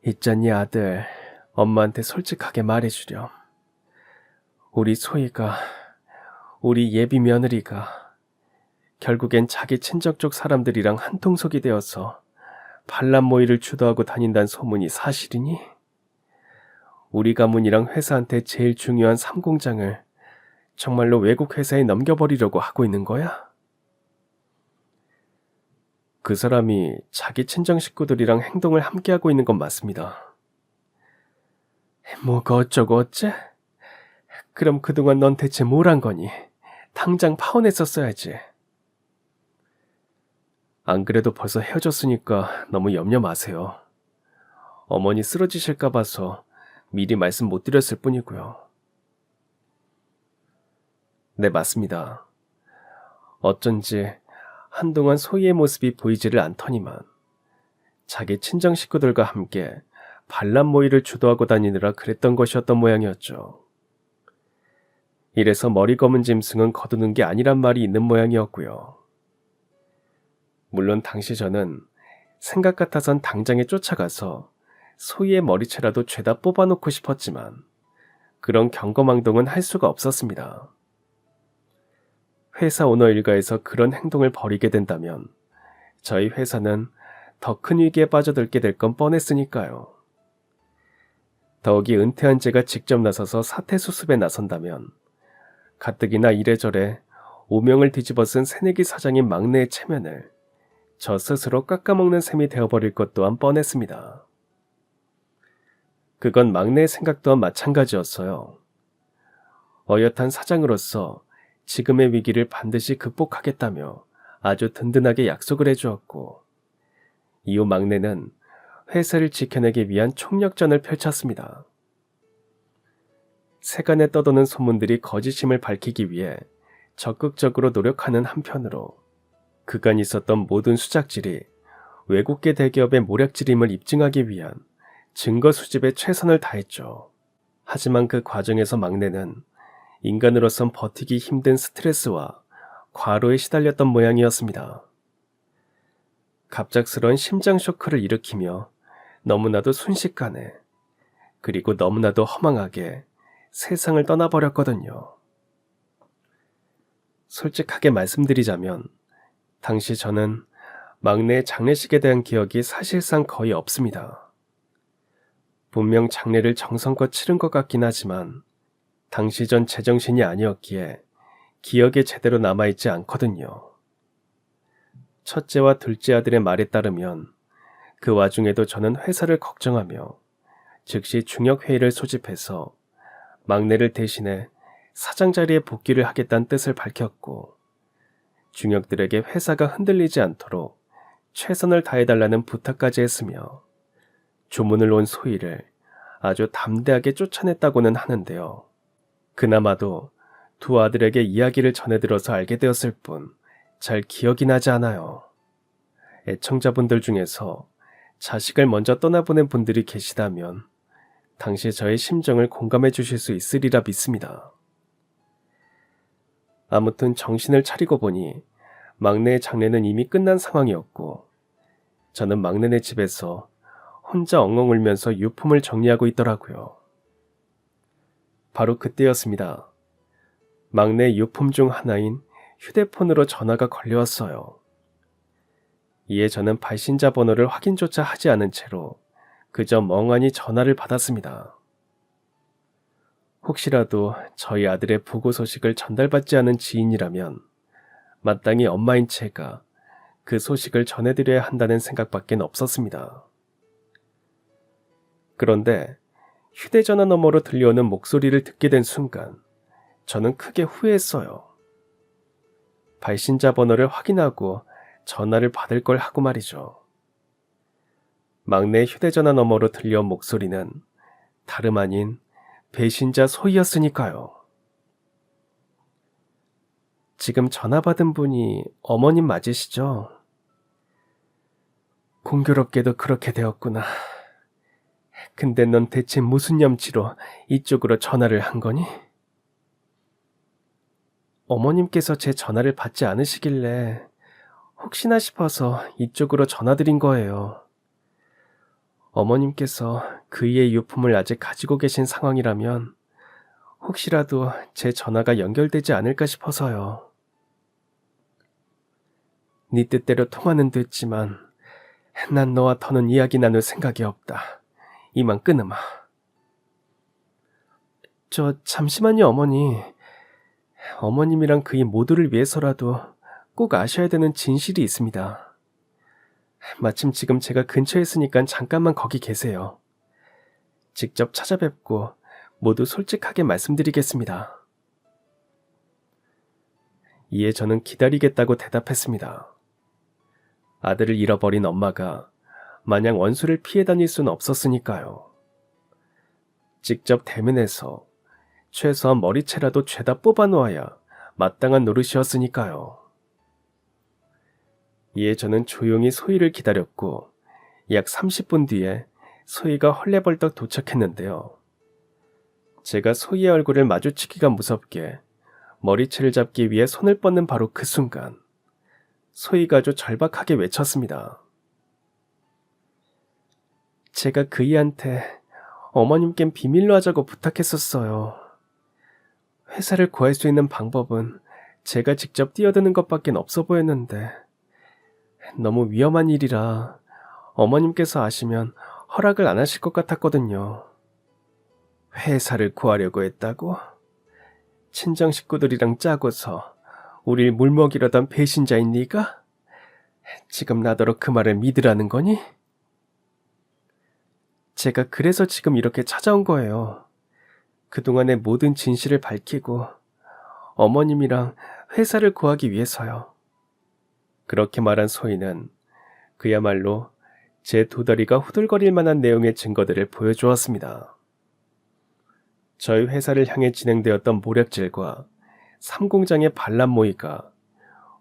있잖니 아들, 엄마한테 솔직하게 말해주렴. 우리 소희가, 우리 예비 며느리가 결국엔 자기 친정 쪽 사람들이랑 한통속이 되어서 반란 모의를 주도하고 다닌다는 소문이 사실이니? 우리 가문이랑 회사한테 제일 중요한 3공장을 정말로 외국 회사에 넘겨버리려고 하고 있는 거야? 그 사람이 자기 친정 식구들이랑 행동을 함께하고 있는 건 맞습니다. 뭐가 어쩌고 어째? 그럼 그동안 넌 대체 뭘 한 거니? 당장 파혼했었어야지. 안 그래도 벌써 헤어졌으니까 너무 염려 마세요. 어머니 쓰러지실까 봐서 미리 말씀 못 드렸을 뿐이고요. 네, 맞습니다. 어쩐지 한동안 소희의 모습이 보이지를 않더니만 자기 친정 식구들과 함께 반란 모의를 주도하고 다니느라 그랬던 것이었던 모양이었죠. 이래서 머리 검은 짐승은 거두는 게 아니란 말이 있는 모양이었고요. 물론 당시 저는 생각 같아선 당장에 쫓아가서 소희의 머리채라도 죄다 뽑아놓고 싶었지만 그런 경거망동은 할 수가 없었습니다. 회사 오너 일가에서 그런 행동을 벌이게 된다면 저희 회사는 더 큰 위기에 빠져들게 될 건 뻔했으니까요. 더욱이 은퇴한 제가 직접 나서서 사태 수습에 나선다면 가뜩이나 이래저래 오명을 뒤집어 쓴 새내기 사장인 막내의 체면을 저 스스로 깎아먹는 셈이 되어버릴 것 또한 뻔했습니다. 그건 막내의 생각 또한 마찬가지였어요. 어엿한 사장으로서 지금의 위기를 반드시 극복하겠다며 아주 든든하게 약속을 해주었고, 이후 막내는 회사를 지켜내기 위한 총력전을 펼쳤습니다. 세간에 떠도는 소문들이 거짓임을 밝히기 위해 적극적으로 노력하는 한편으로 그간 있었던 모든 수작질이 외국계 대기업의 모략질임을 입증하기 위한 증거 수집에 최선을 다했죠. 하지만 그 과정에서 막내는 인간으로선 버티기 힘든 스트레스와 과로에 시달렸던 모양이었습니다. 갑작스러운 심장 쇼크를 일으키며 너무나도 순식간에, 그리고 너무나도 허망하게 세상을 떠나버렸거든요. 솔직하게 말씀드리자면 당시 저는 막내의 장례식에 대한 기억이 사실상 거의 없습니다. 분명 장례를 정성껏 치른 것 같긴 하지만 당시 전 제정신이 아니었기에 기억에 제대로 남아있지 않거든요. 첫째와 둘째 아들의 말에 따르면 그 와중에도 저는 회사를 걱정하며 즉시 중역회의를 소집해서 막내를 대신해 사장 자리에 복귀를 하겠다는 뜻을 밝혔고, 중역들에게 회사가 흔들리지 않도록 최선을 다해달라는 부탁까지 했으며 조문을 온 소희를 아주 담대하게 쫓아냈다고는 하는데요. 그나마도 두 아들에게 이야기를 전해들어서 알게 되었을 뿐 잘 기억이 나지 않아요. 애청자분들 중에서 자식을 먼저 떠나보낸 분들이 계시다면 당시 저의 심정을 공감해 주실 수 있으리라 믿습니다. 아무튼 정신을 차리고 보니 막내의 장례는 이미 끝난 상황이었고, 저는 막내네 집에서 혼자 엉엉 울면서 유품을 정리하고 있더라고요. 바로 그때였습니다. 막내 유품 중 하나인 휴대폰으로 전화가 걸려왔어요. 이에 저는 발신자 번호를 확인조차 하지 않은 채로 그저 멍하니 전화를 받았습니다. 혹시라도 저희 아들의 부고 소식을 전달받지 않은 지인이라면 마땅히 엄마인 제가 그 소식을 전해드려야 한다는 생각밖엔 없었습니다. 그런데 휴대전화 너머로 들려오는 목소리를 듣게 된 순간 저는 크게 후회했어요. 발신자 번호를 확인하고 전화를 받을 걸 하고 말이죠. 막내의 휴대전화 너머로 들려온 목소리는 다름 아닌 배신자 소희였으니까요. 지금 전화 받은 분이 어머님 맞으시죠? 공교롭게도 그렇게 되었구나. 근데 넌 대체 무슨 염치로 이쪽으로 전화를 한 거니? 어머님께서 제 전화를 받지 않으시길래 혹시나 싶어서 이쪽으로 전화드린 거예요. 어머님께서 그이의 유품을 아직 가지고 계신 상황이라면 혹시라도 제 전화가 연결되지 않을까 싶어서요. 네 뜻대로 통화는 됐지만 난 너와 더는 이야기 나눌 생각이 없다. 이만 끊으마. 잠시만요, 어머니. 어머님이랑 그이 모두를 위해서라도 꼭 아셔야 되는 진실이 있습니다. 마침 지금 제가 근처에 있으니까 잠깐만 거기 계세요. 직접 찾아뵙고 모두 솔직하게 말씀드리겠습니다. 이에 저는 기다리겠다고 대답했습니다. 아들을 잃어버린 엄마가 마냥 원수를 피해 다닐 수는 없었으니까요. 직접 대면해서 최소한 머리채라도 죄다 뽑아놓아야 마땅한 노릇이었으니까요. 이에 저는 조용히 소희를 기다렸고 약 30분 뒤에 소희가 헐레벌떡 도착했는데요. 제가 소희의 얼굴을 마주치기가 무섭게 머리채를 잡기 위해 손을 뻗는 바로 그 순간 소희가 아주 절박하게 외쳤습니다. 제가 그이한테 어머님껜 비밀로 하자고 부탁했었어요. 회사를 구할 수 있는 방법은 제가 직접 뛰어드는 것밖엔 없어 보였는데 너무 위험한 일이라 어머님께서 아시면 허락을 안 하실 것 같았거든요. 회사를 구하려고 했다고? 친정 식구들이랑 짜고서 우릴 물먹이려던 배신자인 네가? 지금 나더러 그 말을 믿으라는 거니? 제가 그래서 지금 이렇게 찾아온 거예요. 그동안의 모든 진실을 밝히고 어머님이랑 회사를 구하기 위해서요. 그렇게 말한 소희는 그야말로 제 두 다리가 후들거릴 만한 내용의 증거들을 보여주었습니다. 저희 회사를 향해 진행되었던 모략질과 삼공장의 반란 모의가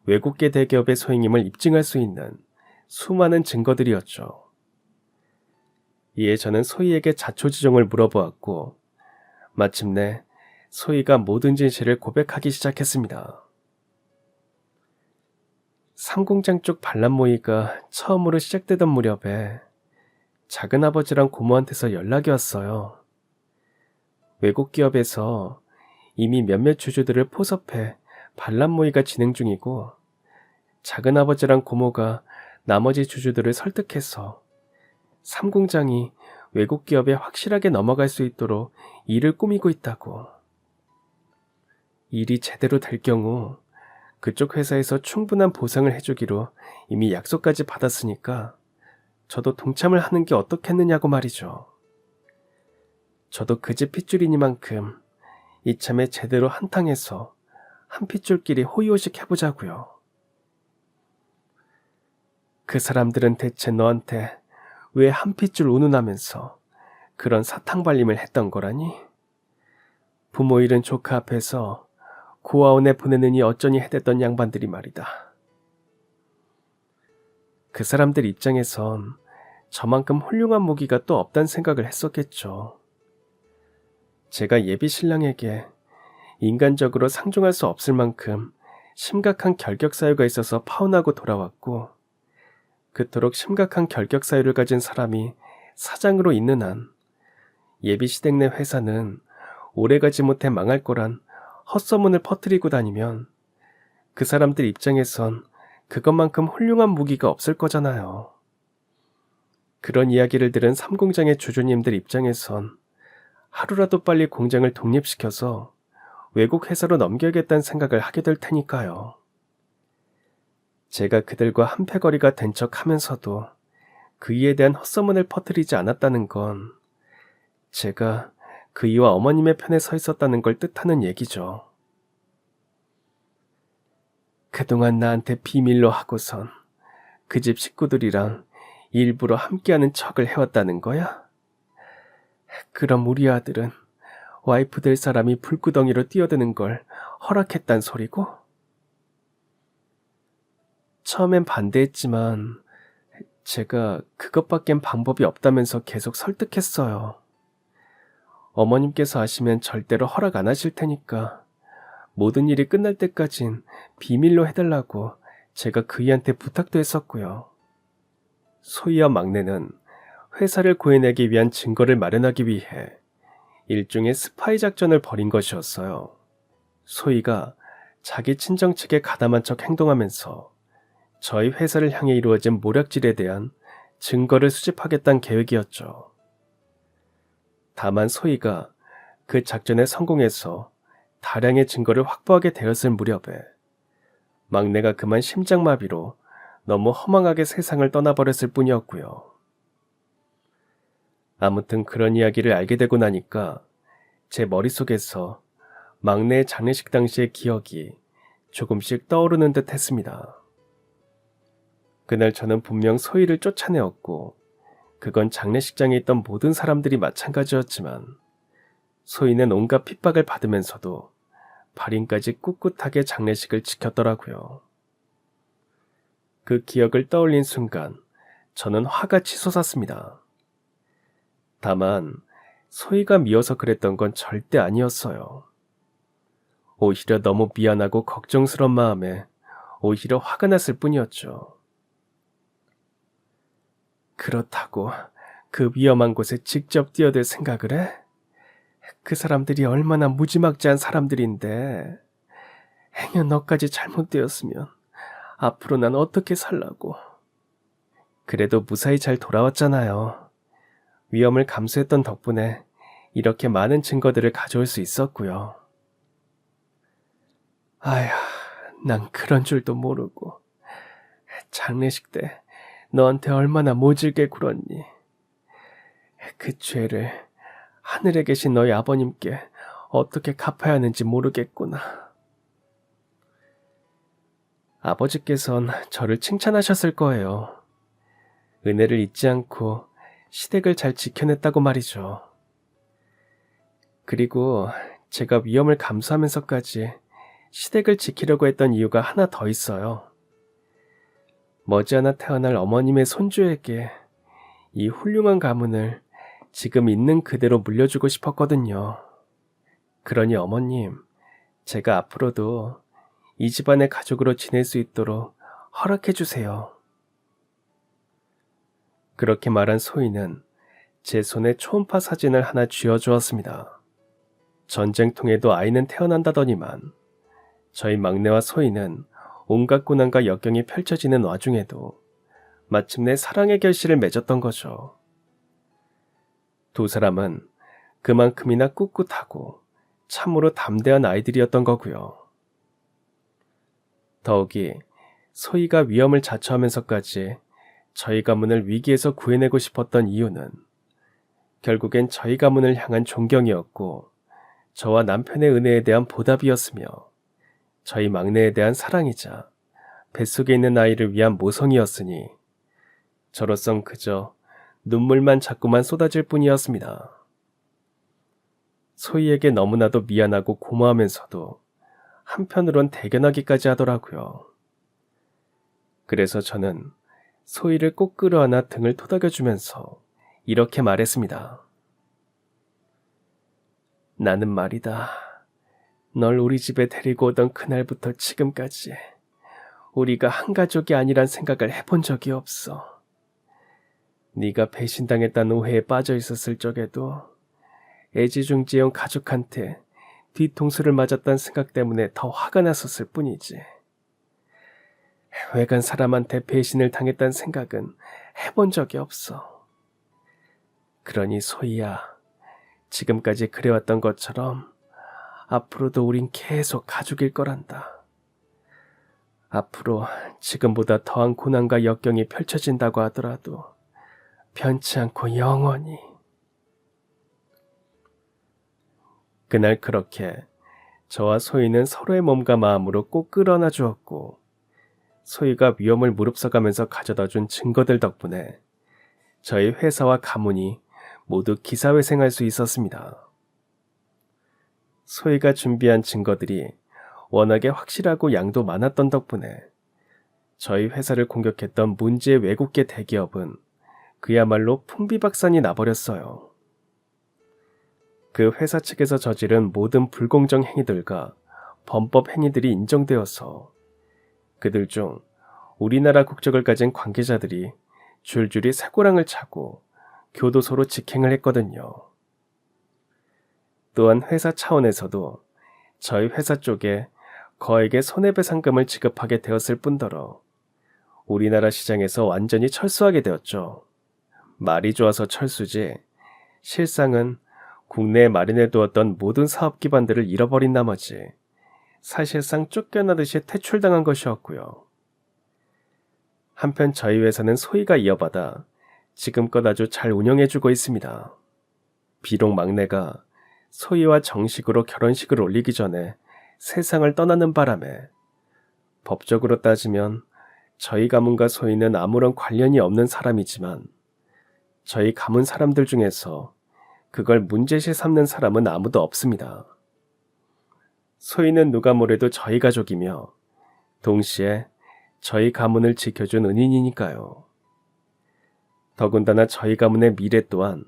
외국계 대기업의 소행임을 입증할 수 있는 수많은 증거들이었죠. 이에 저는 소희에게 자초지종을 물어보았고 마침내 소희가 모든 진실을 고백하기 시작했습니다. 삼공장 쪽 반란 모의가 처음으로 시작되던 무렵에 작은아버지랑 고모한테서 연락이 왔어요. 외국 기업에서 이미 몇몇 주주들을 포섭해 반란 모의가 진행 중이고 작은아버지랑 고모가 나머지 주주들을 설득해서 삼공장이 외국 기업에 확실하게 넘어갈 수 있도록 일을 꾸미고 있다고. 일이 제대로 될 경우 그쪽 회사에서 충분한 보상을 해주기로 이미 약속까지 받았으니까 저도 동참을 하는 게 어떻겠느냐고 말이죠. 저도 그 집 핏줄이니만큼 이참에 제대로 한탕해서 한 핏줄끼리 호의호식 해보자고요. 그 사람들은 대체 너한테 왜 한 핏줄 운운하면서 그런 사탕발림을 했던 거라니? 부모 잃은 조카 앞에서 고아원에 보내느니 어쩌니 해댔던 양반들이 말이다. 그 사람들 입장에선 저만큼 훌륭한 무기가 또 없단 생각을 했었겠죠. 제가 예비 신랑에게 인간적으로 상종할 수 없을 만큼 심각한 결격 사유가 있어서 파혼하고 돌아왔고 그토록 심각한 결격 사유를 가진 사람이 사장으로 있는 한 예비 시댁 내 회사는 오래가지 못해 망할 거란 헛소문을 퍼뜨리고 다니면 그 사람들 입장에선 그것만큼 훌륭한 무기가 없을 거잖아요. 그런 이야기를 들은 삼공장의 주주님들 입장에선 하루라도 빨리 공장을 독립시켜서 외국 회사로 넘겨야겠다는 생각을 하게 될 테니까요. 제가 그들과 한패거리가 된 척 하면서도 그이에 대한 헛소문을 퍼뜨리지 않았다는 건 제가 그이와 어머님의 편에 서 있었다는 걸 뜻하는 얘기죠. 그동안 나한테 비밀로 하고선 그 집 식구들이랑 일부러 함께하는 척을 해왔다는 거야? 그럼 우리 아들은 와이프 될 사람이 불구덩이로 뛰어드는 걸 허락했단 소리고? 처음엔 반대했지만 제가 그것밖엔 방법이 없다면서 계속 설득했어요. 어머님께서 아시면 절대로 허락 안 하실 테니까 모든 일이 끝날 때까진 비밀로 해달라고 제가 그이한테 부탁도 했었고요. 소희와 막내는 회사를 구해내기 위한 증거를 마련하기 위해 일종의 스파이 작전을 벌인 것이었어요. 소희가 자기 친정 측에 가담한 척 행동하면서 저희 회사를 향해 이루어진 모략질에 대한 증거를 수집하겠다는 계획이었죠. 다만 소희가 그 작전에 성공해서 다량의 증거를 확보하게 되었을 무렵에 막내가 그만 심장마비로 너무 허망하게 세상을 떠나버렸을 뿐이었고요. 아무튼 그런 이야기를 알게 되고 나니까 제 머릿속에서 막내의 장례식 당시의 기억이 조금씩 떠오르는 듯 했습니다. 그날 저는 분명 소희를 쫓아내었고 그건 장례식장에 있던 모든 사람들이 마찬가지였지만 소희는 온갖 핍박을 받으면서도 발인까지 꿋꿋하게 장례식을 지켰더라고요. 그 기억을 떠올린 순간 저는 화가 치솟았습니다. 다만 소희가 미워서 그랬던 건 절대 아니었어요. 오히려 너무 미안하고 걱정스러운 마음에 오히려 화가 났을 뿐이었죠. 그렇다고 그 위험한 곳에 직접 뛰어들 생각을 해? 그 사람들이 얼마나 무지막지한 사람들인데 행여 너까지 잘못되었으면 앞으로 난 어떻게 살라고. 그래도 무사히 잘 돌아왔잖아요. 위험을 감수했던 덕분에 이렇게 많은 증거들을 가져올 수 있었고요. 아휴, 난 그런 줄도 모르고 장례식 때 너한테 얼마나 모질게 굴었니. 그 죄를 하늘에 계신 너희 아버님께 어떻게 갚아야 하는지 모르겠구나. 아버지께선 저를 칭찬하셨을 거예요. 은혜를 잊지 않고 시댁을 잘 지켜냈다고 말이죠. 그리고 제가 위험을 감수하면서까지 시댁을 지키려고 했던 이유가 하나 더 있어요. 머지않아 태어날 어머님의 손주에게 이 훌륭한 가문을 지금 있는 그대로 물려주고 싶었거든요. 그러니 어머님, 제가 앞으로도 이 집안의 가족으로 지낼 수 있도록 허락해 주세요. 그렇게 말한 소희는 제 손에 초음파 사진을 하나 쥐어주었습니다. 전쟁통에도 아이는 태어난다더니만 저희 막내와 소희는 온갖 고난과 역경이 펼쳐지는 와중에도 마침내 사랑의 결실을 맺었던 거죠. 두 사람은 그만큼이나 꿋꿋하고 참으로 담대한 아이들이었던 거고요. 더욱이 소희가 위험을 자처하면서까지 저희 가문을 위기에서 구해내고 싶었던 이유는 결국엔 저희 가문을 향한 존경이었고 저와 남편의 은혜에 대한 보답이었으며 저희 막내에 대한 사랑이자 뱃속에 있는 아이를 위한 모성이었으니 저로선 그저 눈물만 자꾸만 쏟아질 뿐이었습니다. 소희에게 너무나도 미안하고 고마우면서도 한편으론 대견하기까지 하더라고요. 그래서 저는 소희를 꼭 끌어안아 등을 토닥여주면서 이렇게 말했습니다. 나는 말이다. 널 우리 집에 데리고 오던 그날부터 지금까지 우리가 한 가족이 아니란 생각을 해본 적이 없어. 네가 배신당했다는 오해에 빠져 있었을 적에도 애지중지해온 가족한테 뒤통수를 맞았다는 생각 때문에 더 화가 났었을 뿐이지. 외간 사람한테 배신을 당했다는 생각은 해본 적이 없어. 그러니 소희야, 지금까지 그래왔던 것처럼 앞으로도 우린 계속 가족일 거란다. 앞으로 지금보다 더한 고난과 역경이 펼쳐진다고 하더라도 변치 않고 영원히. 그날 그렇게 저와 소희는 서로의 몸과 마음으로 꼭 끌어안아 주었고 소희가 위험을 무릅써가면서 가져다 준 증거들 덕분에 저희 회사와 가문이 모두 기사회생할 수 있었습니다. 소희가 준비한 증거들이 워낙에 확실하고 양도 많았던 덕분에 저희 회사를 공격했던 문제의 외국계 대기업은 그야말로 풍비박산이 나버렸어요. 그 회사 측에서 저지른 모든 불공정 행위들과 범법 행위들이 인정되어서 그들 중 우리나라 국적을 가진 관계자들이 줄줄이 쇠고랑을 차고 교도소로 직행을 했거든요. 또한 회사 차원에서도 저희 회사 쪽에 거액의 손해배상금을 지급하게 되었을 뿐더러 우리나라 시장에서 완전히 철수하게 되었죠. 말이 좋아서 철수지 실상은 국내에 마련해두었던 모든 사업 기반들을 잃어버린 나머지 사실상 쫓겨나듯이 퇴출당한 것이었고요. 한편 저희 회사는 소희가 이어받아 지금껏 아주 잘 운영해주고 있습니다. 비록 막내가 소희와 정식으로 결혼식을 올리기 전에 세상을 떠나는 바람에 법적으로 따지면 저희 가문과 소희는 아무런 관련이 없는 사람이지만 저희 가문 사람들 중에서 그걸 문제시 삼는 사람은 아무도 없습니다. 소희는 누가 뭐래도 저희 가족이며 동시에 저희 가문을 지켜준 은인이니까요. 더군다나 저희 가문의 미래 또한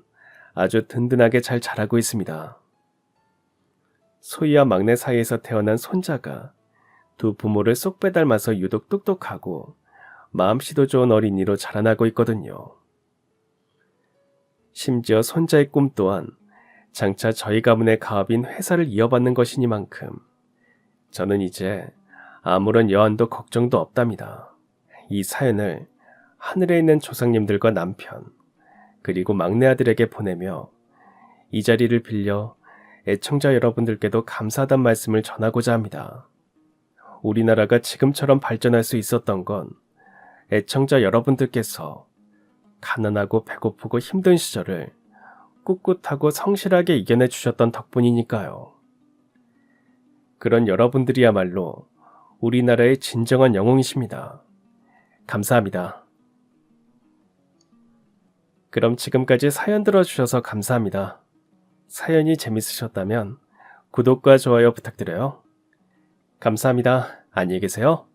아주 든든하게 잘 자라고 있습니다. 소희와 막내 사이에서 태어난 손자가 두 부모를 쏙 빼닮아서 유독 똑똑하고 마음씨도 좋은 어린이로 자라나고 있거든요. 심지어 손자의 꿈 또한 장차 저희 가문의 가업인 회사를 이어받는 것이니만큼 저는 이제 아무런 여한도 걱정도 없답니다. 이 사연을 하늘에 있는 조상님들과 남편, 그리고 막내 아들에게 보내며 이 자리를 빌려 애청자 여러분들께도 감사하단 말씀을 전하고자 합니다. 우리나라가 지금처럼 발전할 수 있었던 건 애청자 여러분들께서 가난하고 배고프고 힘든 시절을 꿋꿋하고 성실하게 이겨내 주셨던 덕분이니까요. 그런 여러분들이야말로 우리나라의 진정한 영웅이십니다. 감사합니다. 그럼 지금까지 사연 들어주셔서 감사합니다. 사연이 재밌으셨다면 구독과 좋아요 부탁드려요. 감사합니다. 안녕히 계세요.